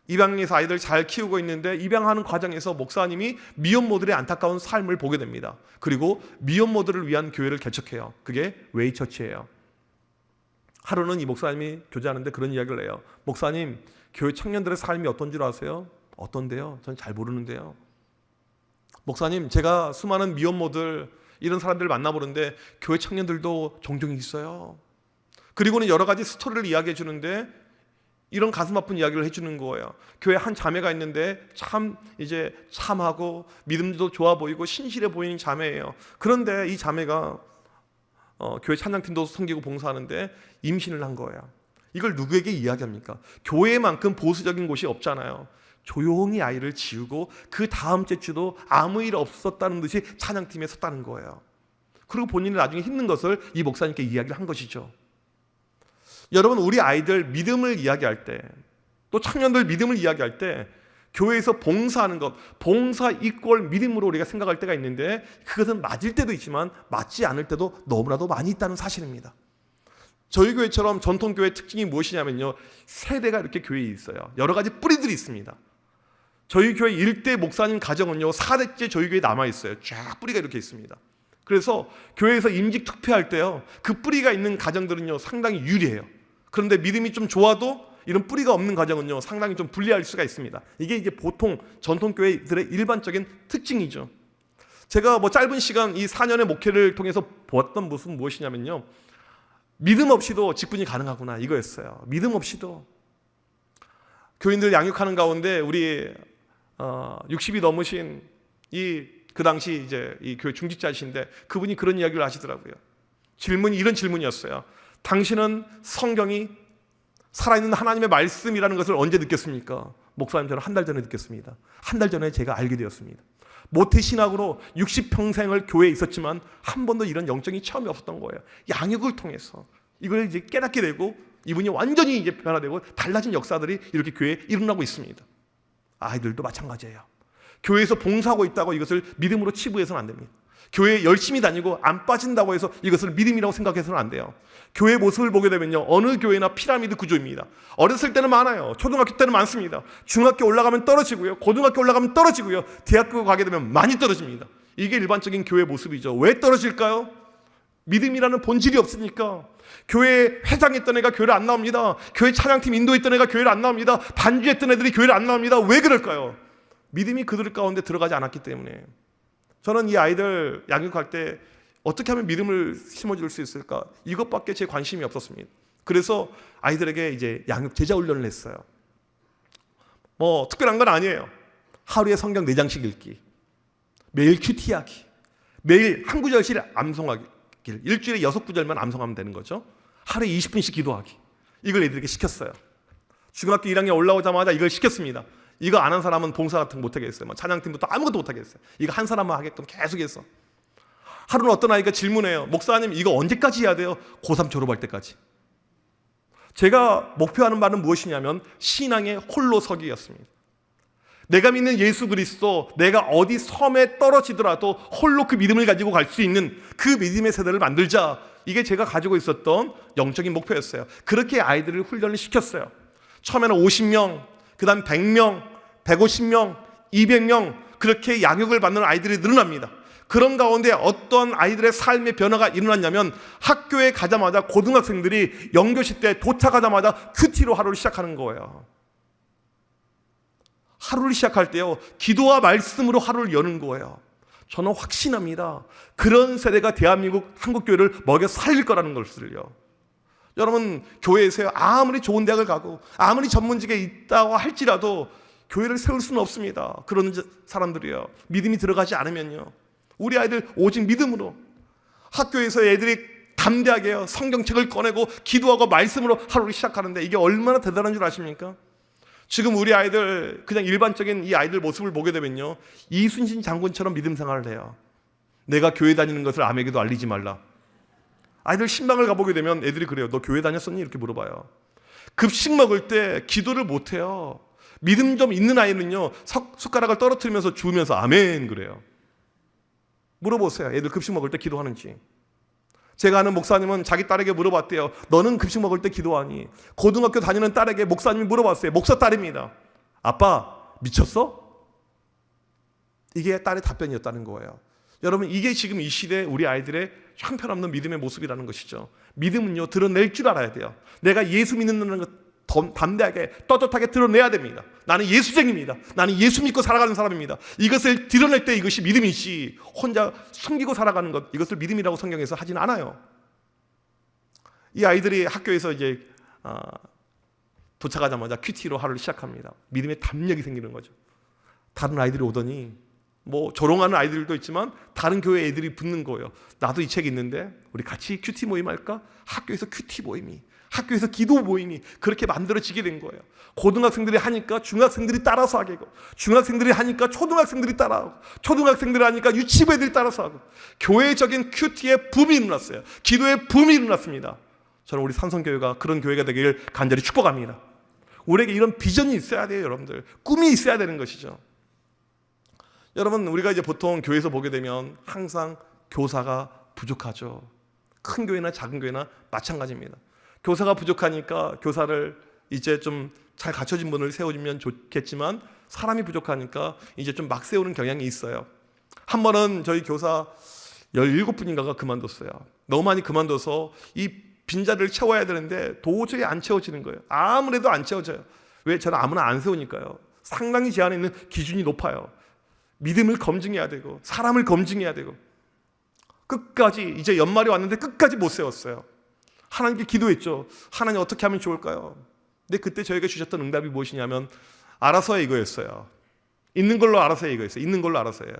입양해서 아이들 잘 키우고 있는데 입양하는 과정에서 목사님이 미혼모들의 안타까운 삶을 보게 됩니다. 그리고 미혼모들을 위한 교회를 개척해요. 그게 웨이처치예요. 하루는 이 목사님이 교제하는데 그런 이야기를 해요. 목사님, 교회 청년들의 삶이 어떤 줄 아세요? 어떤데요? 전 잘 모르는데요. 목사님, 제가 수많은 미혼모들 이런 사람들을 만나보는데 교회 청년들도 종종 있어요. 그리고는 여러 가지 스토리를 이야기해 주는데 이런 가슴 아픈 이야기를 해주는 거예요. 교회 한 자매가 있는데 참 이제 참하고 믿음도 좋아 보이고 신실해 보이는 자매예요. 그런데 이 자매가 교회 찬양팀도 섬기고 봉사하는데 임신을 한 거예요. 이걸 누구에게 이야기합니까? 교회만큼 보수적인 곳이 없잖아요. 조용히 아이를 지우고 그 다음 주도 아무 일 없었다는 듯이 찬양팀에 섰다는 거예요. 그리고 본인이 나중에 힘든 것을 이 목사님께 이야기를 한 것이죠. 여러분, 우리 아이들 믿음을 이야기할 때, 또 청년들 믿음을 이야기할 때 교회에서 봉사하는 것, 봉사 이꼴 믿음으로 우리가 생각할 때가 있는데 그것은 맞을 때도 있지만 맞지 않을 때도 너무나도 많이 있다는 사실입니다. 저희 교회처럼 전통교회 특징이 무엇이냐면요, 세대가 이렇게 교회에 있어요. 여러 가지 뿌리들이 있습니다. 저희 교회 일대 목사님 가정은요 4대째 저희 교회에 남아있어요. 쫙 뿌리가 이렇게 있습니다. 그래서 교회에서 임직 투표할 때요, 그 뿌리가 있는 가정들은요 상당히 유리해요. 그런데 믿음이 좀 좋아도 이런 뿌리가 없는 가정은요 상당히 좀 불리할 수가 있습니다. 이게 이제 보통 전통교회들의 일반적인 특징이죠. 제가 짧은 시간 이 4년의 목회를 통해서 보았던 모습은 무엇이냐면요, 믿음 없이도 직분이 가능하구나, 이거였어요. 믿음 없이도. 교인들 양육하는 가운데 우리 60이 넘으신 그 당시 이제 이 교회 중직자이신데 그분이 그런 이야기를 하시더라고요. 질문이 이런 질문이었어요. 당신은 성경이 살아있는 하나님의 말씀이라는 것을 언제 느꼈습니까? 목사님, 저는 한 달 전에 느꼈습니다. 한 달 전에 제가 알게 되었습니다. 모태신학으로 60평생을 교회에 있었지만 한 번도 이런 영적인 체험이 없었던 거예요. 양육을 통해서 이걸 이제 깨닫게 되고 이분이 완전히 이제 변화되고 달라진 역사들이 이렇게 교회에 일어나고 있습니다. 아이들도 마찬가지예요. 교회에서 봉사하고 있다고 이것을 믿음으로 치부해서는 안 됩니다. 교회에 열심히 다니고 안 빠진다고 해서 이것을 믿음이라고 생각해서는 안 돼요. 교회 모습을 보게 되면요, 어느 교회나 피라미드 구조입니다. 어렸을 때는 많아요. 초등학교 때는 많습니다. 중학교 올라가면 떨어지고요, 고등학교 올라가면 떨어지고요, 대학교 가게 되면 많이 떨어집니다. 이게 일반적인 교회 모습이죠. 왜 떨어질까요? 믿음이라는 본질이 없으니까. 교회 회장했던 애가 교회를 안 나옵니다. 교회 찬양팀 인도했던 애가 교회를 안 나옵니다. 반주했던 애들이 교회를 안 나옵니다. 왜 그럴까요? 믿음이 그들 가운데 들어가지 않았기 때문에. 저는 이 아이들 양육할 때 어떻게 하면 믿음을 심어줄 수 있을까, 이것밖에 제 관심이 없었습니다. 그래서 아이들에게 이제 양육 제자 훈련을 했어요. 특별한 건 아니에요. 하루에 성경 4장씩 읽기, 매일 큐티하기, 매일 한 구절씩 암송하기, 일주일에 6구절만 암송하면 되는 거죠. 하루에 20분씩 기도하기, 이걸 애들에게 시켰어요. 중학교 1학년 올라오자마자 이걸 시켰습니다. 이거 안 한 사람은 봉사 같은 거 못하겠어요. 찬양팀부터 아무것도 못하겠어요. 이거 한 사람만 하게끔 계속해서. 하루는 어떤 아이가 질문해요. 목사님, 이거 언제까지 해야 돼요? 고3 졸업할 때까지. 제가 목표하는 바는 무엇이냐면 신앙의 홀로서기였습니다. 내가 믿는 예수 그리스도, 내가 어디 섬에 떨어지더라도 홀로 그 믿음을 가지고 갈 수 있는 그 믿음의 세대를 만들자. 이게 제가 가지고 있었던 영적인 목표였어요. 그렇게 아이들을 훈련을 시켰어요. 처음에는 50명, 그 다음 100명, 150명, 200명, 그렇게 양육을 받는 아이들이 늘어납니다. 그런 가운데 어떤 아이들의 삶의 변화가 일어났냐면, 학교에 가자마자 고등학생들이 영교시 때 도착하자마자 큐티로 하루를 시작하는 거예요. 하루를 시작할 때요, 기도와 말씀으로 하루를 여는 거예요. 저는 확신합니다. 그런 세대가 대한민국 한국교회를 먹여 살릴 거라는 것을요. 여러분, 교회에서요, 아무리 좋은 대학을 가고 아무리 전문직에 있다고 할지라도 교회를 세울 수는 없습니다. 그런 사람들이요, 믿음이 들어가지 않으면요. 우리 아이들 오직 믿음으로, 학교에서 애들이 담대하게요, 성경책을 꺼내고 기도하고 말씀으로 하루를 시작하는데 이게 얼마나 대단한 줄 아십니까? 지금 우리 아이들, 그냥 일반적인 이 아이들 모습을 보게 되면요, 이순신 장군처럼 믿음 생활을 해요. 내가 교회 다니는 것을 아무에게도 알리지 말라. 아이들 신방을 가보게 되면 애들이 그래요. 너 교회 다녔었니? 이렇게 물어봐요. 급식 먹을 때 기도를 못해요. 믿음 좀 있는 아이는요, 숟가락을 떨어뜨리면서 주우면서 아멘 그래요. 물어보세요. 애들 급식 먹을 때 기도하는지. 제가 아는 목사님은 자기 딸에게 물어봤대요. 너는 급식 먹을 때 기도하니? 고등학교 다니는 딸에게 목사님이 물어봤어요. 목사 딸입니다. 아빠, 미쳤어? 이게 딸의 답변이었다는 거예요. 여러분, 이게 지금 이 시대 우리 아이들의 형편없는 믿음의 모습이라는 것이죠. 믿음은요, 드러낼 줄 알아야 돼요. 내가 예수 믿는다는 것 담대하게 떳떳하게 드러내야 됩니다. 나는 예수쟁입니다. 나는 예수 믿고 살아가는 사람입니다. 이것을 드러낼 때 이것이 믿음이지 혼자 숨기고 살아가는 것, 이것을 믿음이라고 성경에서 하진 않아요. 이 아이들이 학교에서 이제 도착하자마자 큐티로 하루를 시작합니다. 믿음의 담력이 생기는 거죠. 다른 아이들이 오더니 뭐 조롱하는 아이들도 있지만 다른 교회 애들이 붙는 거예요. 나도 이 책이 있는데 우리 같이 큐티 모임 할까? 학교에서 큐티 모임이, 학교에서 기도 모임이 그렇게 만들어지게 된 거예요. 고등학생들이 하니까 중학생들이 따라서 하게 되고, 중학생들이 하니까 초등학생들이 따라하고, 초등학생들이 하니까 유치부 애들이 따라서 하고, 교회적인 큐티의 붐이 일어났어요. 기도의 붐이 일어났습니다. 저는 우리 산성교회가 그런 교회가 되길 간절히 축복합니다. 우리에게 이런 비전이 있어야 돼요, 여러분들. 꿈이 있어야 되는 것이죠. 여러분, 우리가 이제 보통 교회에서 보게 되면 항상 교사가 부족하죠. 큰 교회나 작은 교회나 마찬가지입니다. 교사가 부족하니까 교사를 이제 좀 잘 갖춰진 분을 세워주면 좋겠지만 사람이 부족하니까 이제 좀 막 세우는 경향이 있어요. 한 번은 저희 교사 17분인가가 그만뒀어요. 너무 많이 그만둬서 이 빈자리를 채워야 되는데 도저히 안 채워지는 거예요. 아무래도 안 채워져요. 왜? 저는 아무나 안 세우니까요. 상당히 제 안에 있는 기준이 높아요. 믿음을 검증해야 되고 사람을 검증해야 되고, 끝까지 이제 연말이 왔는데 끝까지 못 세웠어요. 하나님께 기도했죠. 하나님 어떻게 하면 좋을까요? 근데 그때 저에게 주셨던 응답이 무엇이냐면 알아서 해 이거였어요. 있는 걸로 알아서 해 이거였어요. 있는 걸로 알아서 해요.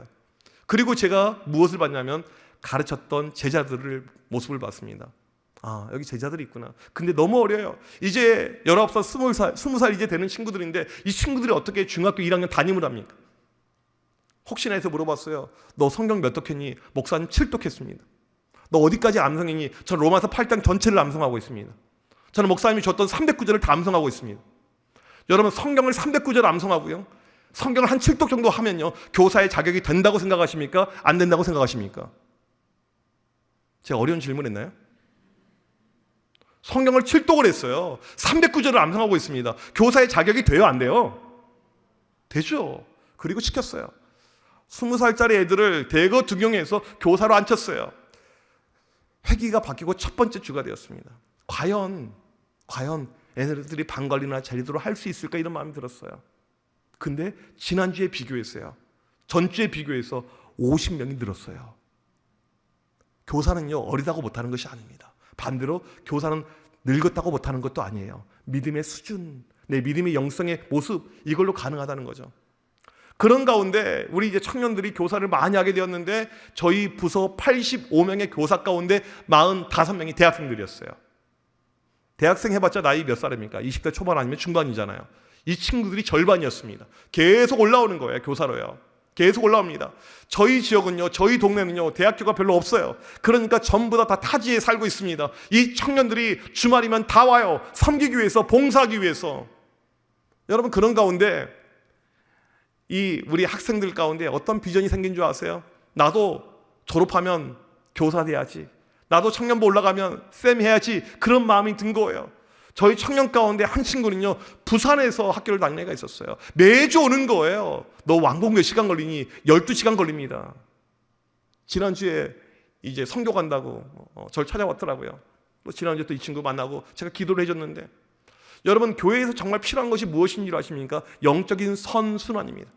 그리고 제가 무엇을 봤냐면 가르쳤던 제자들을 모습을 봤습니다. 아, 여기 제자들이 있구나. 근데 너무 어려요. 이제 19살, 20살 이제 되는 친구들인데 이 친구들이 어떻게 중학교 1학년 담임을 합니까? 혹시나 해서 물어봤어요. 너 성경 몇 독했니? 목사님 7독했습니다. 너 어디까지 암송했니? 전 로마서 8장 전체를 암송하고 있습니다. 저는 목사님이 줬던 300구절을 다 암송하고 있습니다. 여러분, 성경을 300구절 암송하고요, 성경을 한 7독 정도 하면요, 교사의 자격이 된다고 생각하십니까? 안 된다고 생각하십니까? 제가 어려운 질문 했나요? 성경을 7독을 했어요. 300구절을 암송하고 있습니다. 교사의 자격이 돼요, 안 돼요? 되죠. 그리고 시켰어요. 20살짜리 애들을 대거 등용해서 교사로 앉혔어요. 회기가 바뀌고 첫 번째 주가 되었습니다. 과연 애들이 방 관리나 제대로 할 수 있을까, 이런 마음이 들었어요. 근데 지난주에 비교했어요. 전주에 비교해서 50명이 늘었어요. 교사는요, 어리다고 못하는 것이 아닙니다. 반대로 교사는 늙었다고 못하는 것도 아니에요. 믿음의 수준, 내 믿음의 영성의 모습, 이걸로 가능하다는 거죠. 그런 가운데 우리 이제 청년들이 교사를 많이 하게 되었는데 저희 부서 85명의 교사 가운데 45명이 대학생들이었어요. 대학생 해봤자 나이 몇 살입니까? 20대 초반 아니면 중반이잖아요. 이 친구들이 절반이었습니다. 계속 올라오는 거예요, 교사로요. 계속 올라옵니다. 저희 지역은요, 저희 동네는요, 대학교가 별로 없어요. 그러니까 전부 다 타지에 살고 있습니다. 이 청년들이 주말이면 다 와요. 섬기기 위해서, 봉사하기 위해서. 여러분, 그런 가운데 이 우리 학생들 가운데 어떤 비전이 생긴 줄 아세요? 나도 졸업하면 교사 돼야지, 나도 청년부 올라가면 쌤 해야지, 그런 마음이 든 거예요. 저희 청년 가운데 한 친구는요, 부산에서 학교를 다니는 애가 있었어요. 매주 오는 거예요. 너 왕복 몇 시간 걸리니? 12시간 걸립니다. 지난주에 이제 선교 간다고 저를 찾아왔더라고요. 지난주에 또 이 친구 만나고 제가 기도를 해줬는데, 여러분, 교회에서 정말 필요한 것이 무엇인 줄 아십니까? 영적인 선순환입니다.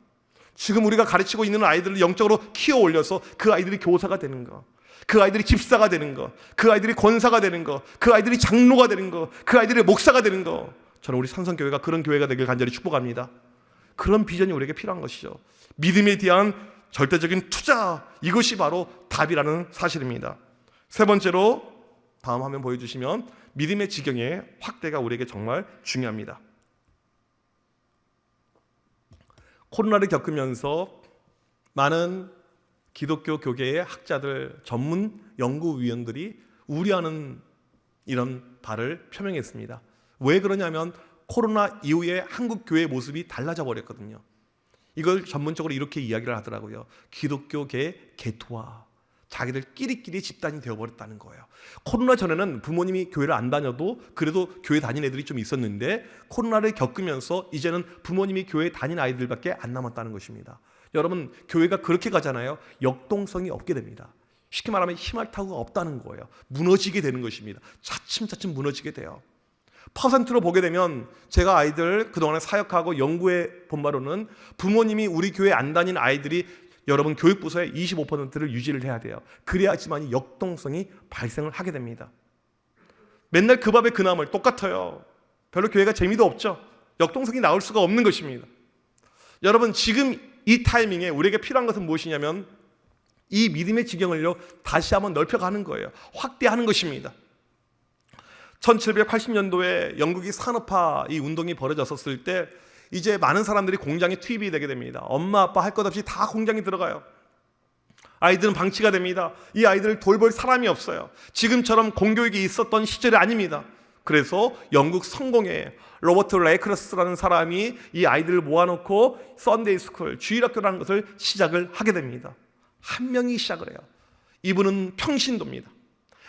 지금 우리가 가르치고 있는 아이들을 영적으로 키워 올려서 그 아이들이 교사가 되는 거, 그 아이들이 집사가 되는 거, 그 아이들이 권사가 되는 거, 그 아이들이 장로가 되는 거, 그 아이들이 목사가 되는 거. 저는 우리 산성교회가 그런 교회가 되길 간절히 축복합니다. 그런 비전이 우리에게 필요한 것이죠. 믿음에 대한 절대적인 투자, 이것이 바로 답이라는 사실입니다. 세 번째로 다음 화면 보여주시면 믿음의 지경의 확대가 우리에게 정말 중요합니다. 코로나를 겪으면서 많은 기독교 교계의 학자들, 전문 연구위원들이 우려하는 이런 바를 표명했습니다. 왜 그러냐면 코로나 이후에 한국 교회의 모습이 달라져 버렸거든요. 이걸 전문적으로 이렇게 이야기를 하더라고요. 기독교계의 개토화, 자기들끼리끼리 집단이 되어버렸다는 거예요. 코로나 전에는 부모님이 교회를 안 다녀도 그래도 교회 다닌 애들이 좀 있었는데 코로나를 겪으면서 이제는 부모님이 교회 다닌 아이들밖에 안 남았다는 것입니다. 여러분, 교회가 그렇게 가잖아요. 역동성이 없게 됩니다. 쉽게 말하면 희망타구가 없다는 거예요. 무너지게 되는 것입니다. 차츰차츰 무너지게 돼요. 퍼센트로 보게 되면 제가 아이들 그동안에 사역하고 연구해 본 바로는 부모님이 우리 교회 안 다니는 아이들이 여러분 교육부서의 25%를 유지를 해야 돼요. 그래야지만 역동성이 발생을 하게 됩니다. 맨날 그 밥에 그 나물 똑같아요. 별로 교회가 재미도 없죠. 역동성이 나올 수가 없는 것입니다. 여러분 지금 이 타이밍에 우리에게 필요한 것은 무엇이냐면 이 믿음의 지경을요 다시 한번 넓혀가는 거예요. 확대하는 것입니다. 1780년도에 영국이 산업화 이 운동이 벌어졌었을 때 이제 많은 사람들이 공장에 투입이 되게 됩니다. 엄마 아빠 할 것 없이 다 공장에 들어가요. 아이들은 방치가 됩니다. 이 아이들을 돌볼 사람이 없어요. 지금처럼 공교육이 있었던 시절이 아닙니다. 그래서 영국 성공회 로버트 레이크러스라는 사람이 이 아이들을 모아놓고 썬데이 스쿨, 주일학교라는 것을 시작을 하게 됩니다. 한 명이 시작을 해요. 이분은 평신도입니다.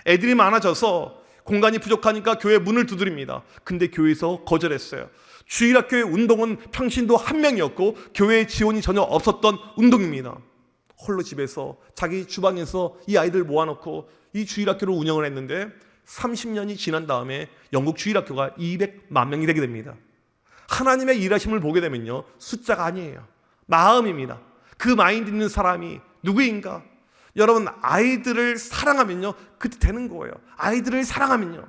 애들이 많아져서 공간이 부족하니까 교회 문을 두드립니다. 근데 교회에서 거절했어요. 주일학교의 운동은 평신도 한 명이었고 교회의 지원이 전혀 없었던 운동입니다. 홀로 집에서 자기 주방에서 이 아이들 모아놓고 이 주일학교를 운영을 했는데 30년이 지난 다음에 영국 주일학교가 200만 명이 되게 됩니다. 하나님의 일하심을 보게 되면요 숫자가 아니에요. 마음입니다. 그 마인드 있는 사람이 누구인가? 여러분 아이들을 사랑하면요 그때 되는 거예요. 아이들을 사랑하면요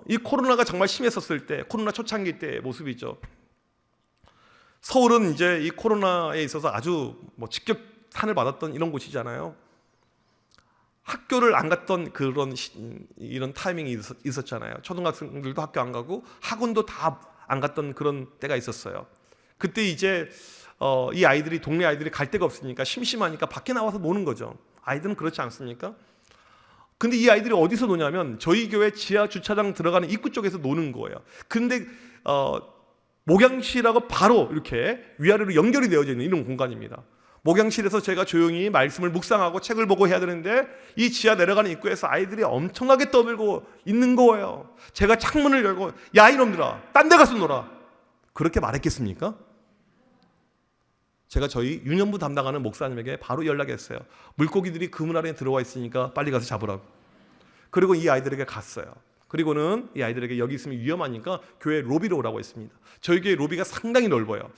이 코로나가 정말 심했었을 때 코로나 초창기 때의 모습이죠. 서울은 이제 이 코로나에 있어서 아주 직격탄을 받았던 이런 곳이잖아요. 학교를 안 갔던 이런 타이밍이 있었잖아요. 초등학생들도 학교 안 가고 학원도 다 안 갔던 그런 때가 있었어요. 그때 이제 이 아이들이 동네 아이들이 갈 데가 없으니까 심심하니까 밖에 나와서 노는 거죠. 아이들은 그렇지 않습니까? 근데 이 아이들이 어디서 노냐면 저희 교회 지하 주차장 들어가는 입구 쪽에서 노는 거예요. 근데 목양실하고 바로 이렇게 위아래로 연결이 되어져 있는 이런 공간입니다. 목양실에서 제가 조용히 말씀을 묵상하고 책을 보고 해야 되는데 이 지하 내려가는 입구에서 아이들이 엄청나게 떠들고 있는 거예요. 제가 창문을 열고 야 이놈들아 딴 데 가서 놀아 그렇게 말했겠습니까? 제가 저희 유년부 담당하는 목사님에게 바로 연락했어요. 물고기들이 그물 안에 들어와 있으니까 빨리 가서 잡으라고. 그리고 이 아이들에게 갔어요. 그리고는 이 아이들에게 여기 있으면 위험하니까 교회 로비로 오라고 했습니다. 저희 교회 로비가 상당히 넓어요.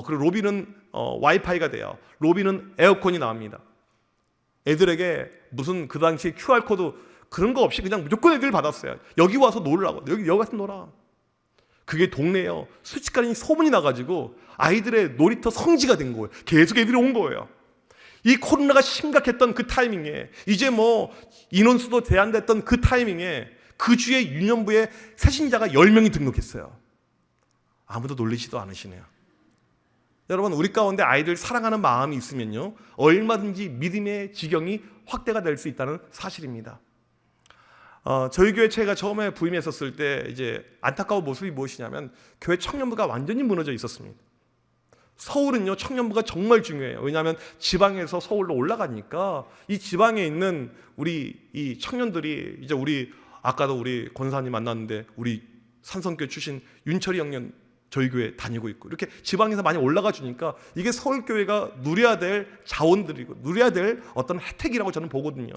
그리고 로비는 와이파이가 돼요. 로비는 에어컨이 나옵니다. 애들에게 무슨 그 당시 QR코드 그런 거 없이 그냥 무조건 애들 받았어요. 여기 와서 놀라고. 여기 가서 놀아. 그게 동네에요. 순식간에 소문이 나가지고 아이들의 놀이터 성지가 된 거예요. 계속 애들이 온 거예요. 이 코로나가 심각했던 그 타이밍에 이제 인원수도 제한됐던 그 타이밍에 그 주에 유년부에 새신자가 10명이 등록했어요. 아무도 놀리지도 않으시네요. 여러분 우리 가운데 아이들 사랑하는 마음이 있으면요 얼마든지 믿음의 지경이 확대가 될 수 있다는 사실입니다. 저희 교회 제가 처음에 부임했었을 때 이제 안타까운 모습이 무엇이냐면 교회 청년부가 완전히 무너져 있었습니다. 서울은요 청년부가 정말 중요해요. 왜냐하면 지방에서 서울로 올라가니까 이 지방에 있는 우리 이 청년들이 이제 아까도 우리 권사님 만났는데 우리 산성교회 출신 윤철이 형님 저희 교회 다니고 있고 이렇게 지방에서 많이 올라가 주니까 이게 서울교회가 누려야 될 자원들이고 누려야 될 어떤 혜택이라고 저는 보거든요.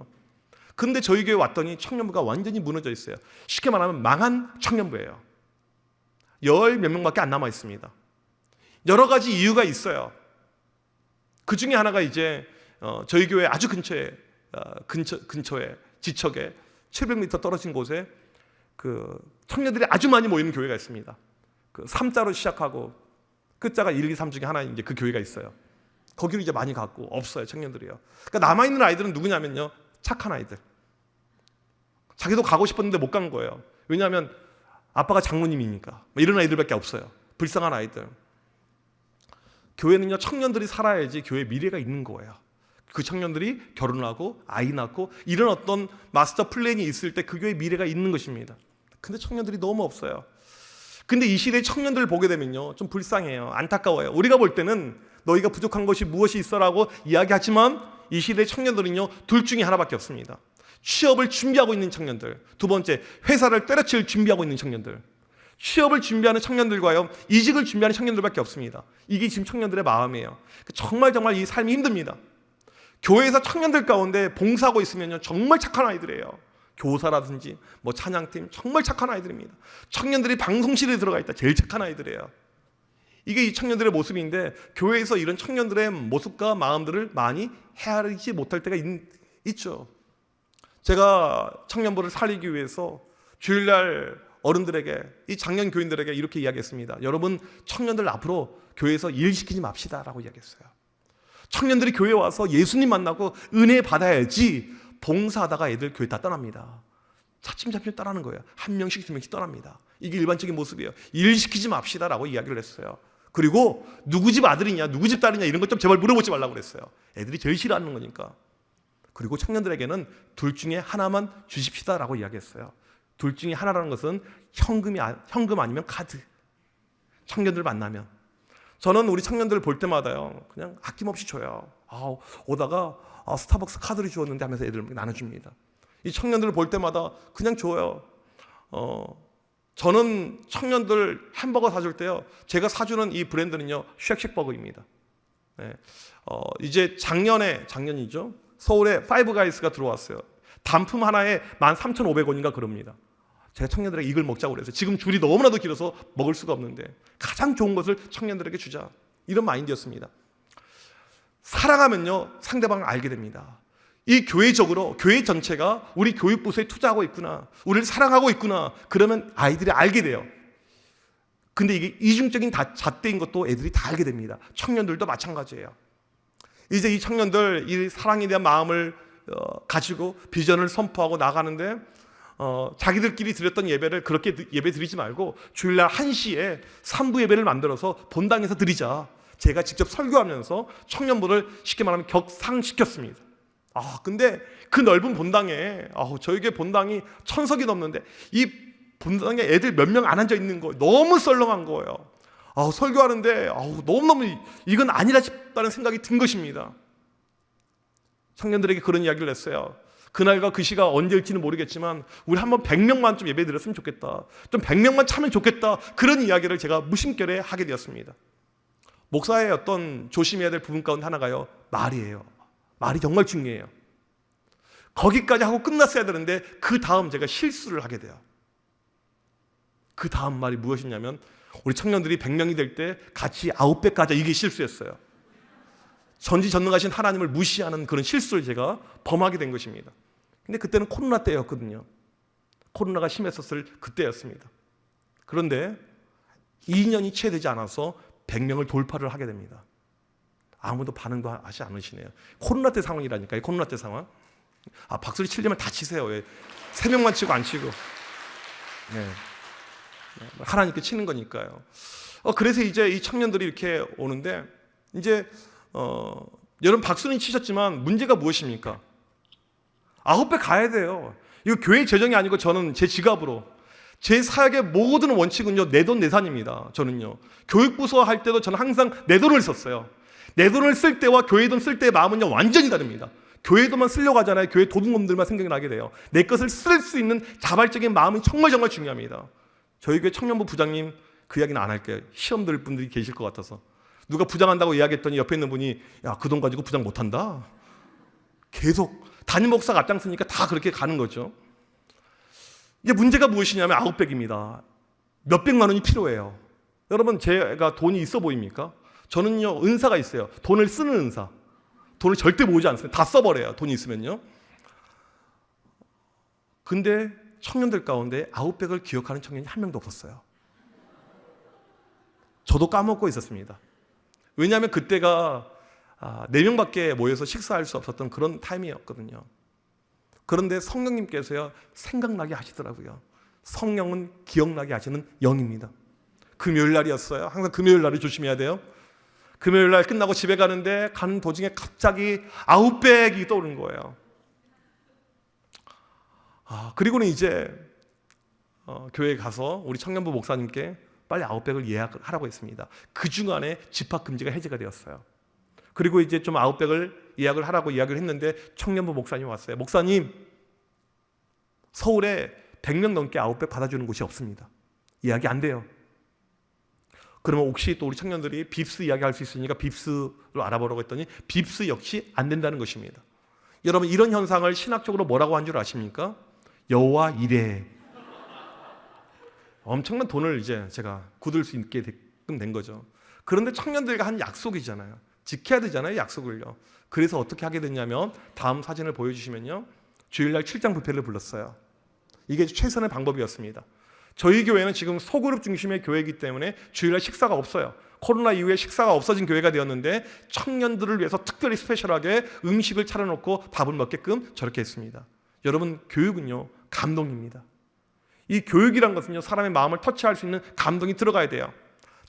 근데 저희 교회 왔더니 청년부가 완전히 무너져 있어요. 쉽게 말하면 망한 청년부예요. 10몇 명밖에 안 남아 있습니다. 여러 가지 이유가 있어요. 그 중에 하나가 이제 저희 교회 아주 근처에 지척에 700m 떨어진 곳에 그 청년들이 아주 많이 모이는 교회가 있습니다. 그 3자로 시작하고 끝자가 1, 2, 3 중에 하나 이제 그 교회가 있어요. 거기로 이제 많이 갔고 없어요 청년들이요. 그러니까 남아 있는 아이들은 누구냐면요 착한 아이들. 자기도 가고 싶었는데 못 간 거예요. 왜냐하면 아빠가 장로님이니까 이런 아이들밖에 없어요. 불쌍한 아이들. 교회는요 청년들이 살아야지 교회 미래가 있는 거예요. 그 청년들이 결혼하고 아이 낳고 이런 어떤 마스터 플랜이 있을 때 그 교회 미래가 있는 것입니다. 근데 청년들이 너무 없어요. 근데 이 시대의 청년들을 보게 되면요 좀 불쌍해요. 안타까워요. 우리가 볼 때는 너희가 부족한 것이 무엇이 있어라고 이야기하지만 이 시대의 청년들은요 둘 중에 하나밖에 없습니다. 취업을 준비하고 있는 청년들, 두 번째 회사를 때려칠 준비하고 있는 청년들. 취업을 준비하는 청년들과요 이직을 준비하는 청년들밖에 없습니다. 이게 지금 청년들의 마음이에요. 정말 이 삶이 힘듭니다. 교회에서 청년들 가운데 봉사하고 있으면요 정말 착한 아이들이에요. 교사라든지 뭐 찬양팀 정말 착한 아이들입니다. 청년들이 방송실에 들어가 있다 제일 착한 아이들이에요. 이게 이 청년들의 모습인데 교회에서 이런 청년들의 모습과 마음들을 많이 헤아리지 못할 때가 있죠. 제가 청년부를 살리기 위해서 주일날 어른들에게, 이 장년 교인들에게 이렇게 이야기했습니다. 여러분, 청년들 앞으로 교회에서 일 시키지 맙시다라고 이야기했어요. 청년들이 교회에 와서 예수님 만나고 은혜 받아야지, 봉사하다가 애들 교회 다 떠납니다. 차츰차츰 떠나는 거예요. 한 명씩 두 명씩 떠납니다. 이게 일반적인 모습이에요. 일 시키지 맙시다라고 이야기를 했어요. 그리고 누구 집 아들이냐 누구 집 딸이냐 이런 것 좀 제발 물어보지 말라고 그랬어요. 애들이 제일 싫어하는 거니까. 그리고 청년들에게는 둘 중에 하나만 주십시다라고 이야기했어요. 둘 중에 하나라는 것은 현금 아니면 카드. 청년들 만나면 저는 우리 청년들 볼 때마다요 그냥 아낌없이 줘요. 오다가 스타벅스 카드를 주었는데 하면서 애들 나눠줍니다. 이 청년들을 볼 때마다 그냥 줘요. 저는 청년들 햄버거 사줄 때요 제가 사주는 이 브랜드는요 쉑쉑버거입니다. 네. 이제 작년이죠. 서울에 파이브가이스가 들어왔어요. 단품 하나에 13,500원인가 그럽니다. 제가 청년들에게 이걸 먹자고 그랬어요. 지금 줄이 너무나도 길어서 먹을 수가 없는데 가장 좋은 것을 청년들에게 주자, 이런 마인드였습니다. 살아가면요 상대방을 알게 됩니다. 이 교회적으로 교회 전체가 우리 교육부서에 투자하고 있구나, 우리를 사랑하고 있구나, 그러면 아이들이 알게 돼요. 근데 이게 이중적인 잣대인 것도 애들이 다 알게 됩니다. 청년들도 마찬가지예요. 이제 이 청년들 이 사랑에 대한 마음을 가지고 비전을 선포하고 나가는데 자기들끼리 드렸던 예배를 그렇게 예배 드리지 말고 주일날 1시에 3부 예배를 만들어서 본당에서 드리자. 제가 직접 설교하면서 청년부를 쉽게 말하면 격상시켰습니다. 근데 그 넓은 본당에 저에게 본당이 1,000석이 넘는데 이 본당에 애들 몇 명 안 앉아 있는 거예요. 너무 썰렁한 거예요. 설교하는데 너무너무 이건 아니라 싶다는 생각이 든 것입니다. 청년들에게 그런 이야기를 했어요. 그날과 그 시가 언제일지는 모르겠지만 우리 한번 100명만 좀 예배 드렸으면 좋겠다, 좀 100명만 차면 좋겠다, 그런 이야기를 제가 무심결에 하게 되었습니다. 목사의 어떤 조심해야 될 부분 가운데 하나가요 말이에요. 말이 정말 중요해요. 거기까지 하고 끝났어야 되는데 그 다음 제가 실수를 하게 돼요. 그 다음 말이 무엇이냐면 우리 청년들이 100명이 될 때 같이 9배 가자, 이게 실수였어요. 전지전능하신 하나님을 무시하는 그런 실수를 제가 범하게 된 것입니다. 근데 그때는 코로나 때였거든요. 코로나가 심했었을 그때였습니다. 그런데 2년이 채 되지 않아서 100명을 돌파를 하게 됩니다. 아무도 반응도 하지 않으시네요. 코로나 때 상황이라니까요. 코로나 때 상황. 박수를 치려면 다 치세요. 왜 3명만 치고 안 치고. 네. 하나님께 치는 거니까요. 그래서 이제 이 청년들이 이렇게 오는데 이제 여러분 박수는 치셨지만 문제가 무엇입니까? 9배 가야 돼요. 이거 교회 재정이 아니고 저는 제 지갑으로, 제 사역의 모든 원칙은요 내 돈 내산입니다. 저는요 교육부서 할 때도 저는 항상 내 돈을 썼어요. 내 돈을 쓸 때와 교회 돈 쓸 때의 마음은요 완전히 다릅니다. 교회 돈만 쓰려고 하잖아요. 교회 도둑놈들만 생각이 나게 돼요. 내 것을 쓸 수 있는 자발적인 마음이 정말 중요합니다. 저희 교회 청년부 부장님 그 이야기는 안 할게요. 시험 들 분들이 계실 것 같아서. 누가 부장한다고 이야기했더니 옆에 있는 분이 야, 그 돈 가지고 부장 못한다. 계속 담임 목사가 앞장서니까 다 그렇게 가는 거죠. 이게 문제가 무엇이냐면 900입니다. 몇백만 원이 필요해요. 여러분 제가 돈이 있어 보입니까? 저는요 은사가 있어요. 돈을 쓰는 은사. 돈을 절대 모으지 않습니다. 다 써버려요. 돈이 있으면요. 근데 청년들 가운데 900을 기억하는 청년이 한 명도 없었어요. 저도 까먹고 있었습니다. 왜냐하면 그때가 4명밖에 모여서 식사할 수 없었던 그런 타임이었거든요. 그런데 성령님께서요 생각나게 하시더라고요. 성령은 기억나게 하시는 영입니다. 금요일 날이었어요. 항상 금요일 날을 조심해야 돼요. 금요일 날 끝나고 집에 가는데 가는 도중에 갑자기 900이 떠오르는 거예요. 그리고는 이제 교회에 가서 우리 청년부 목사님께 빨리 900을 예약을 하라고 했습니다. 그 중간에 집합금지가 해제가 되었어요. 그리고 이제 좀 900을 예약을 하라고 이야기를 했는데 청년부 목사님이 왔어요. 목사님, 서울에 100명 넘게 900 받아주는 곳이 없습니다. 예약이 안 돼요. 그러면 혹시 또 우리 청년들이 빕스 이야기할 수 있으니까 빕스로 알아보라고 했더니 빕스 역시 안 된다는 것입니다. 여러분 이런 현상을 신학적으로 뭐라고 한 줄 아십니까? 여호와 이래. 엄청난 돈을 이제 제가 굳을 수 있게 된 거죠. 그런데 청년들과 한 약속이잖아요. 지켜야 되잖아요, 약속을요. 그래서 어떻게 하게 됐냐면 다음 사진을 보여주시면요, 주일날 출장 뷔페를 불렀어요. 이게 최선의 방법이었습니다. 저희 교회는 지금 소그룹 중심의 교회이기 때문에 주일날 식사가 없어요. 코로나 이후에 식사가 없어진 교회가 되었는데 청년들을 위해서 특별히 스페셜하게 음식을 차려놓고 밥을 먹게끔 저렇게 했습니다. 여러분, 교육은요, 감동입니다. 이 교육이란 것은요, 사람의 마음을 터치할 수 있는 감동이 들어가야 돼요.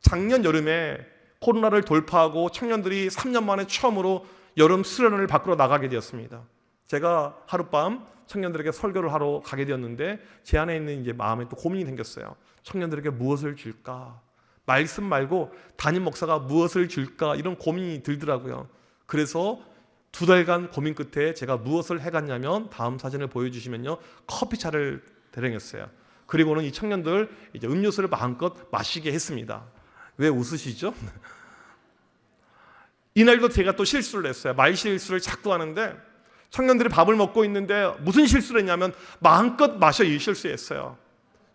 작년 여름에 코로나를 돌파하고 청년들이 3년 만에 처음으로 여름 수련회를 밖으로 나가게 되었습니다. 제가 하룻밤 청년들에게 설교를 하러 가게 되었는데 제 안에 있는 이제 마음에 또 고민이 생겼어요. 청년들에게 무엇을 줄까? 말씀 말고 담임 목사가 무엇을 줄까? 이런 고민이 들더라고요. 그래서 2달간 고민 끝에 제가 무엇을 해갔냐면 다음 사진을 보여주시면요, 커피차를 대령했어요. 그리고는 이 청년들 이제 음료수를 마음껏 마시게 했습니다. 왜 웃으시죠? 이날도 제가 또 실수를 했어요. 말 실수를 자꾸 하는데 청년들이 밥을 먹고 있는데 무슨 실수를 했냐면 마음껏 마셔 이 실수했어요.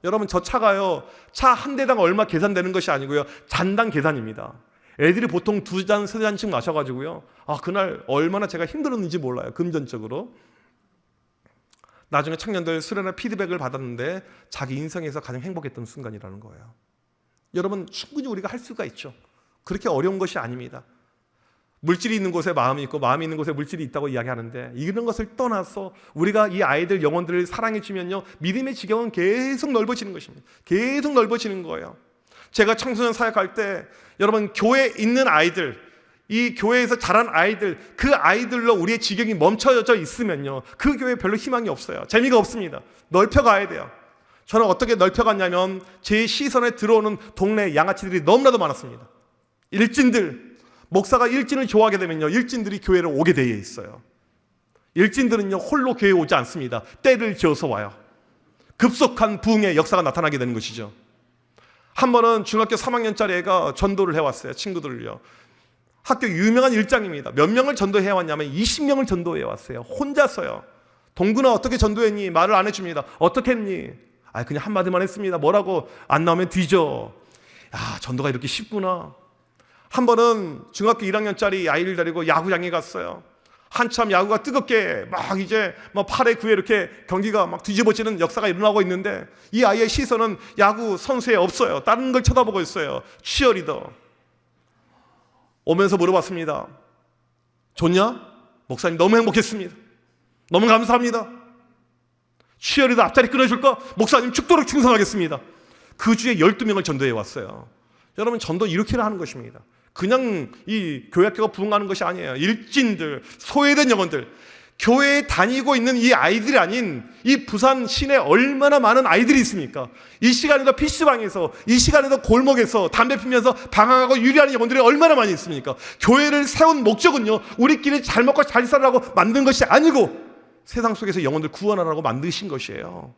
여러분, 저 차가요, 차 한 대당 얼마 계산되는 것이 아니고요, 잔당 계산입니다. 애들이 보통 2잔, 3잔씩 마셔가지고요, 그날 얼마나 제가 힘들었는지 몰라요, 금전적으로. 나중에 청년들 수련회 피드백을 받았는데 자기 인생에서 가장 행복했던 순간이라는 거예요. 여러분, 충분히 우리가 할 수가 있죠. 그렇게 어려운 것이 아닙니다. 물질이 있는 곳에 마음이 있고 마음이 있는 곳에 물질이 있다고 이야기하는데 이런 것을 떠나서 우리가 이 아이들 영혼들을 사랑해 주면요, 믿음의 지경은 계속 넓어지는 것입니다. 계속 넓어지는 거예요. 제가 청소년 사역할 때 여러분, 교회에 있는 아이들, 이 교회에서 자란 아이들, 그 아이들로 우리의 지경이 멈춰져 있으면요, 그 교회에 별로 희망이 없어요. 재미가 없습니다. 넓혀가야 돼요. 저는 어떻게 넓혀갔냐면 제 시선에 들어오는 동네 양아치들이 너무나도 많았습니다. 일진들, 목사가 일진을 좋아하게 되면요, 일진들이 교회를 오게 되어 있어요. 일진들은요, 홀로 교회에 오지 않습니다. 때를 지어서 와요. 급속한 부흥의 역사가 나타나게 되는 것이죠. 한 번은 중학교 3학년짜리 애가 전도를 해왔어요. 친구들을요. 학교 유명한 일장입니다. 몇 명을 전도해 왔냐면 20명을 전도해 왔어요. 혼자서요. 동근아, 어떻게 전도했니? 말을 안 해줍니다. 어떻게 했니? 그냥 한마디만 했습니다. 뭐라고? 안 나오면 뒤져. 전도가 이렇게 쉽구나. 한 번은 중학교 1학년짜리 아이를 데리고 야구장에 갔어요. 한참 야구가 뜨겁게 막 이제 8회 9회 이렇게 경기가 막 뒤집어지는 역사가 일어나고 있는데 이 아이의 시선은 야구 선수에 없어요. 다른 걸 쳐다보고 있어요. 치어리더. 오면서 물어봤습니다. 좋냐? 목사님, 너무 행복했습니다. 너무 감사합니다. 치어리더 앞자리 끊어줄까? 목사님, 죽도록 충성하겠습니다. 그 주에 12명을 전도해 왔어요. 여러분, 전도 이렇게나 하는 것입니다. 그냥 이 교회학교가 부흥하는 것이 아니에요. 일진들, 소외된 영혼들, 교회에 다니고 있는 이 아이들이 아닌 이 부산 시내 얼마나 많은 아이들이 있습니까? 이 시간에도 PC방에서, 이 시간에도 골목에서 담배 피면서 방황하고 유리하는 영혼들이 얼마나 많이 있습니까? 교회를 세운 목적은요, 우리끼리 잘 먹고 잘 살라고 만든 것이 아니고 세상 속에서 영혼들 구원하라고 만드신 것이에요.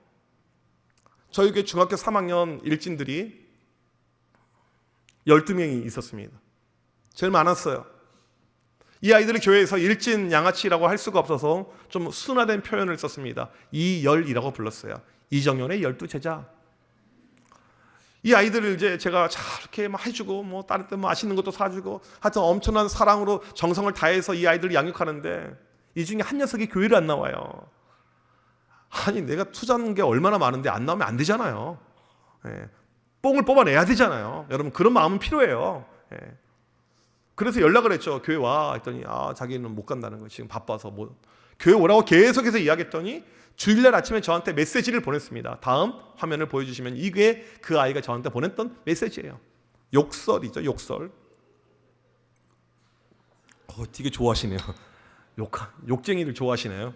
저희 교회 중학교 3학년 일진들이 12명이 있었습니다. 제일 많았어요. 이 아이들이 교회에서 일진 양아치라고 할 수가 없어서 좀 순화된 표현을 썼습니다. 이열이라고 불렀어요. 이정현의 12제자. 이 아이들을 이제 제가 이렇게 막 해주고 다른 때 맛있는 것도 사주고 하여튼 엄청난 사랑으로 정성을 다해서 이 아이들을 양육하는데 이 중에 한 녀석이 교회를 안 나와요. 내가 투자한 게 얼마나 많은데 안 나오면 안 되잖아요. 뽕을 뽑아내야 되잖아요. 여러분, 그런 마음은 필요해요. 그래서 연락을 했죠. 교회 와 했더니 자기는 못 간다는 거예요. 지금 바빠서 교회 오라고 계속해서 이야기했더니 주일날 아침에 저한테 메시지를 보냈습니다. 다음 화면을 보여주시면 이게 그 아이가 저한테 보냈던 메시지예요. 욕설이죠, 욕설. 되게 좋아하시네요. 욕쟁이를 좋아하시네요.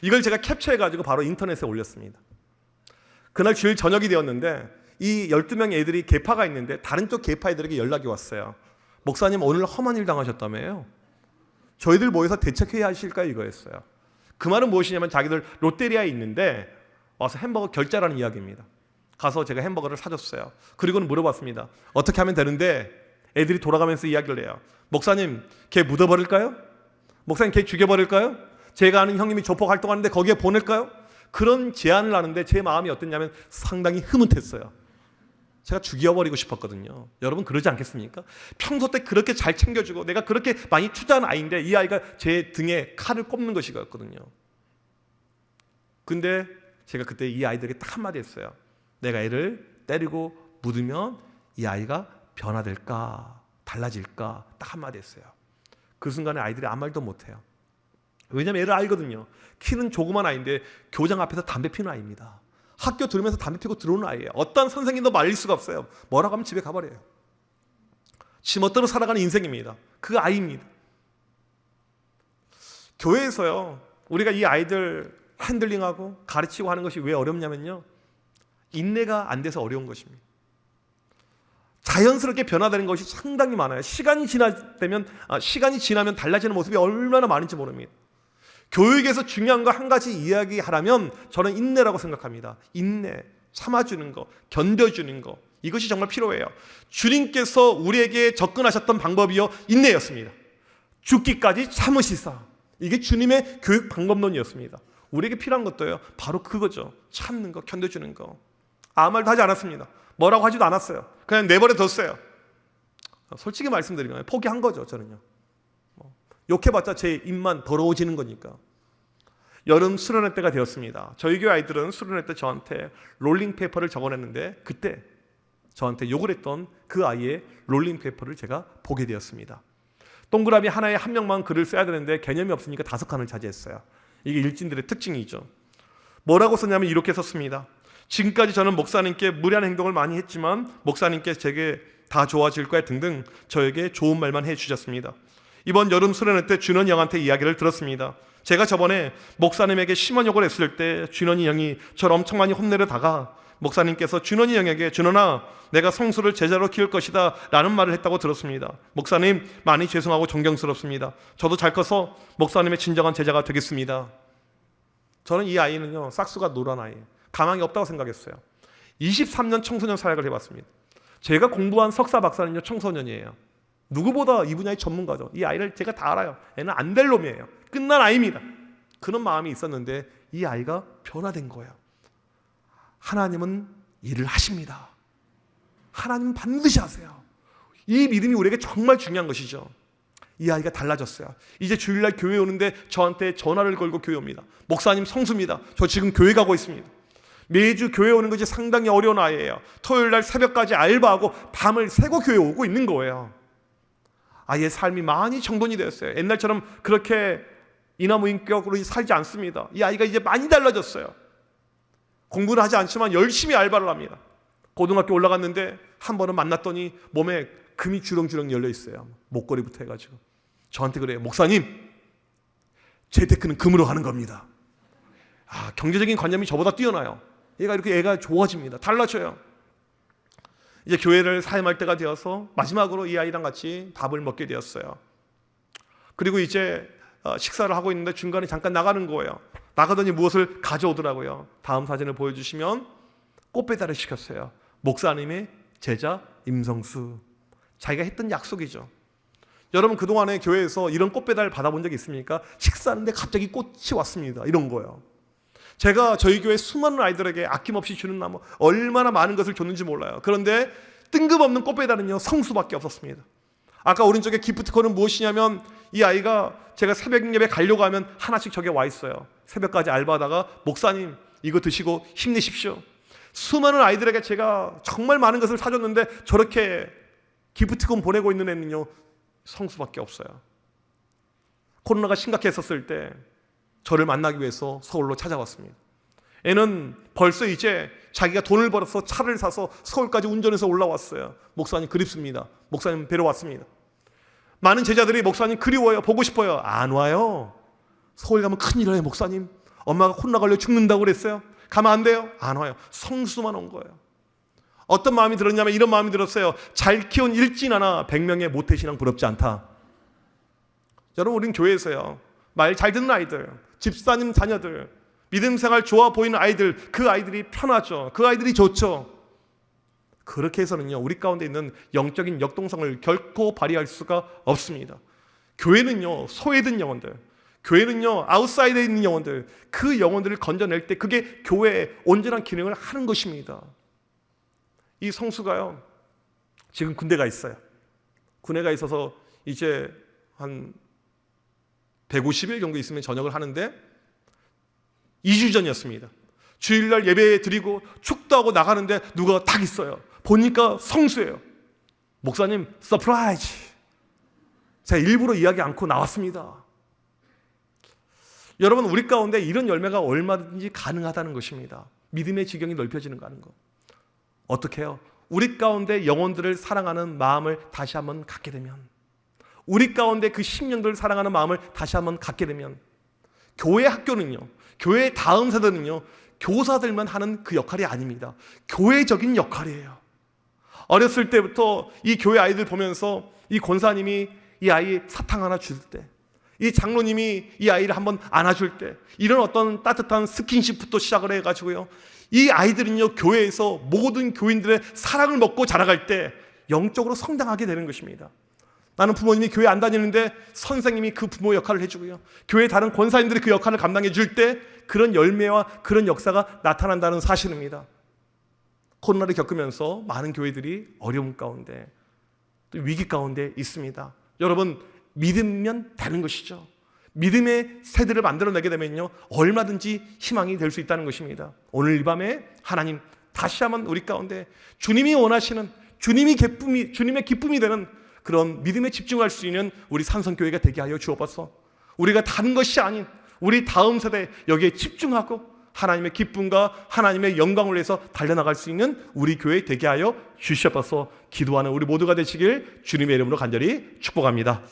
이걸 제가 캡처해가지고 바로 인터넷에 올렸습니다. 그날 주일 저녁이 되었는데 이 12명의 애들이 계파가 있는데 다른 쪽 계파 애들에게 연락이 왔어요. 목사님, 오늘 험한 일 당하셨다며요. 저희들 모여서 대책회의 하실까 이거였어요. 그 말은 무엇이냐면 자기들 롯데리아에 있는데 와서 햄버거 결제라는 이야기입니다. 가서 제가 햄버거를 사줬어요. 그리고는 물어봤습니다. 어떻게 하면 되는데 애들이 돌아가면서 이야기를 해요. 목사님, 걔 묻어버릴까요? 목사님, 걔 죽여버릴까요? 제가 아는 형님이 조폭 활동하는데 거기에 보낼까요? 그런 제안을 하는데 제 마음이 어땠냐면 상당히 흐뭇했어요. 제가 죽여버리고 싶었거든요. 여러분 그러지 않겠습니까? 평소 때 그렇게 잘 챙겨주고 내가 그렇게 많이 투자한 아이인데 이 아이가 제 등에 칼을 꼽는 것이거든요. 근데 제가 그때 이 아이들에게 딱 한마디 했어요. 내가 애를 때리고 묻으면 이 아이가 변화될까 달라질까 딱 한마디 했어요. 그 순간에 아이들이 아무 말도 못해요. 왜냐면 애를 알거든요. 키는 조그만 아이인데 교장 앞에서 담배 피는 아이입니다. 학교 들으면서 담배 피고 들어오는 아이예요. 어떤 선생님도 말릴 수가 없어요. 뭐라고 하면 집에 가버려요. 지멋대로 살아가는 인생입니다. 그 아이입니다. 교회에서요, 우리가 이 아이들 핸들링하고 가르치고 하는 것이 왜 어렵냐면요, 인내가 안 돼서 어려운 것입니다. 자연스럽게 변화되는 것이 상당히 많아요. 시간이 지나면 달라지는 모습이 얼마나 많은지 모릅니다. 교육에서 중요한 거 한 가지 이야기하라면 저는 인내라고 생각합니다. 인내, 참아주는 거, 견뎌주는 거, 이것이 정말 필요해요. 주님께서 우리에게 접근하셨던 방법이요, 인내였습니다. 죽기까지 참으시사. 이게 주님의 교육 방법론이었습니다. 우리에게 필요한 것도요, 바로 그거죠. 참는 거, 견뎌주는 거. 아무 말도 하지 않았습니다. 뭐라고 하지도 않았어요. 그냥 내버려 뒀어요. 솔직히 말씀드리면 포기한 거죠, 저는요. 욕해봤자 제 입만 더러워지는 거니까. 여름 수련회 때가 되었습니다. 저희 교회 아이들은 수련회 때 저한테 롤링페이퍼를 적어냈는데 그때 저한테 욕을 했던 그 아이의 롤링페이퍼를 제가 보게 되었습니다. 동그라미 하나에 한 명만 글을 써야 되는데 개념이 없으니까 5칸을 차지했어요. 이게 일진들의 특징이죠. 뭐라고 썼냐면 이렇게 썼습니다. 지금까지 저는 목사님께 무례한 행동을 많이 했지만 목사님께 제게 다 좋아질 거야 등등 저에게 좋은 말만 해주셨습니다. 이번 여름 수련회 때 준원이 형한테 이야기를 들었습니다. 제가 저번에 목사님에게 심한 욕을 했을 때 준원이 형이 저를 엄청 많이 혼내려다가 목사님께서 준원이 형에게 준원아 내가 성수를 제자로 키울 것이다 라는 말을 했다고 들었습니다. 목사님 많이 죄송하고 존경스럽습니다. 저도 잘 커서 목사님의 진정한 제자가 되겠습니다. 저는 이 아이는요, 싹수가 노란 아이예요. 가망이 없다고 생각했어요. 23년 청소년 사역을 해봤습니다. 제가 공부한 석사 박사는요, 청소년이에요. 누구보다 이 분야의 전문가죠. 이 아이를 제가 다 알아요. 애는 안 될 놈이에요. 끝난 아이입니다. 그런 마음이 있었는데 이 아이가 변화된 거예요. 하나님은 일을 하십니다. 하나님은 반드시 하세요. 이 믿음이 우리에게 정말 중요한 것이죠. 이 아이가 달라졌어요. 이제 주일날 교회 오는데 저한테 전화를 걸고 교회 옵니다. 목사님 성수입니다. 저 지금 교회 가고 있습니다. 매주 교회 오는 것이 상당히 어려운 아이예요. 토요일날 새벽까지 알바하고 밤을 새고 교회 오고 있는 거예요. 아이의 삶이 많이 정돈이 되었어요. 옛날처럼 그렇게 이나무인격으로 살지 않습니다. 이 아이가 이제 많이 달라졌어요. 공부는 하지 않지만 열심히 알바를 합니다. 고등학교 올라갔는데 한 번은 만났더니 몸에 금이 주렁주렁 열려 있어요. 목걸이부터 해가지고 저한테 그래요. 목사님, 재테크는 금으로 하는 겁니다. 경제적인 관념이 저보다 뛰어나요. 애가 좋아집니다. 달라져요. 이제 교회를 사임할 때가 되어서 마지막으로 이 아이랑 같이 밥을 먹게 되었어요. 그리고 이제 식사를 하고 있는데 중간에 잠깐 나가는 거예요. 나가더니 무엇을 가져오더라고요. 다음 사진을 보여주시면 꽃배달을 시켰어요. 목사님의 제자 임성수. 자기가 했던 약속이죠. 여러분 그동안에 교회에서 이런 꽃배달 받아본 적이 있습니까? 식사하는데 갑자기 꽃이 왔습니다. 이런 거예요. 제가 저희 교회 수많은 아이들에게 아낌없이 주는 나무 얼마나 많은 것을 줬는지 몰라요. 그런데 뜬금없는 꽃배달은요, 성수밖에 없었습니다. 아까 오른쪽에 기프트콘은 무엇이냐면 이 아이가 제가 새벽 예배 가려고 하면 하나씩 저게 와 있어요. 새벽까지 알바하다가 목사님 이거 드시고 힘내십시오. 수많은 아이들에게 제가 정말 많은 것을 사줬는데 저렇게 기프트콘 보내고 있는 애는요, 성수밖에 없어요. 코로나가 심각했었을 때 저를 만나기 위해서 서울로 찾아왔습니다. 애는 벌써 이제 자기가 돈을 벌어서 차를 사서 서울까지 운전해서 올라왔어요. 목사님 그립습니다. 목사님 뵈러 왔습니다. 많은 제자들이 목사님 그리워요. 보고 싶어요. 안 와요. 서울 가면 큰일 나요. 목사님 엄마가 코로나 걸려 죽는다고 그랬어요. 가면 안 돼요. 안 와요. 성수만 온 거예요. 어떤 마음이 들었냐면 이런 마음이 들었어요. 잘 키운 일진 하나 100명의 모태신앙 부럽지 않다. 여러분 우리는 교회에서요, 말 잘 듣는 아이들, 집사님 자녀들, 믿음 생활 좋아 보이는 아이들, 그 아이들이 편하죠. 그 아이들이 좋죠. 그렇게 해서는요, 우리 가운데 있는 영적인 역동성을 결코 발휘할 수가 없습니다. 교회는요, 소외된 영혼들, 교회는요, 아웃사이드에 있는 영혼들, 그 영혼들을 건져낼 때 그게 교회의 온전한 기능을 하는 것입니다. 이 성수가요, 지금 군대가 있어요. 군대가 있어서 이제 한 150일 정도 있으면 전역을 하는데 2주 전이었습니다. 주일날 예배 드리고 축도하고 나가는데 누가 딱 있어요. 보니까 성수예요. 목사님, 서프라이즈. 제가 일부러 이야기 않고 나왔습니다. 여러분, 우리 가운데 이런 열매가 얼마든지 가능하다는 것입니다. 믿음의 지경이 넓혀지는 거 하는 거. 어떻게 해요? 우리 가운데 영혼들을 사랑하는 마음을 다시 한번 갖게 되면, 우리 가운데 그 심령들을 사랑하는 마음을 다시 한번 갖게 되면, 교회 학교는요, 교회 다음 세대는요, 교사들만 하는 그 역할이 아닙니다. 교회적인 역할이에요. 어렸을 때부터 이 교회 아이들 보면서 이 권사님이 이 아이 사탕 하나 줄 때, 이 장로님이 이 아이를 한번 안아줄 때, 이런 어떤 따뜻한 스킨십부터 시작을 해가지고요, 이 아이들은요, 교회에서 모든 교인들의 사랑을 먹고 자라갈 때 영적으로 성장하게 되는 것입니다. 나는 부모님이 교회 안 다니는데 선생님이 그 부모 역할을 해주고요, 교회 다른 권사님들이 그 역할을 감당해 줄 때 그런 열매와 그런 역사가 나타난다는 사실입니다. 코로나를 겪으면서 많은 교회들이 어려움 가운데, 또 위기 가운데 있습니다. 여러분, 믿으면 되는 것이죠. 믿음의 세대를 만들어내게 되면요, 얼마든지 희망이 될 수 있다는 것입니다. 오늘 이 밤에 하나님 다시 한번 우리 가운데 주님이 원하시는, 주님의 기쁨이 되는 그런 믿음에 집중할 수 있는 우리 산성교회가 되게 하여 주옵소서. 우리가 다른 것이 아닌 우리 다음 세대 여기에 집중하고 하나님의 기쁨과 하나님의 영광을 위해서 달려나갈 수 있는 우리 교회 되게 하여 주시옵소서. 기도하는 우리 모두가 되시길 주님의 이름으로 간절히 축복합니다.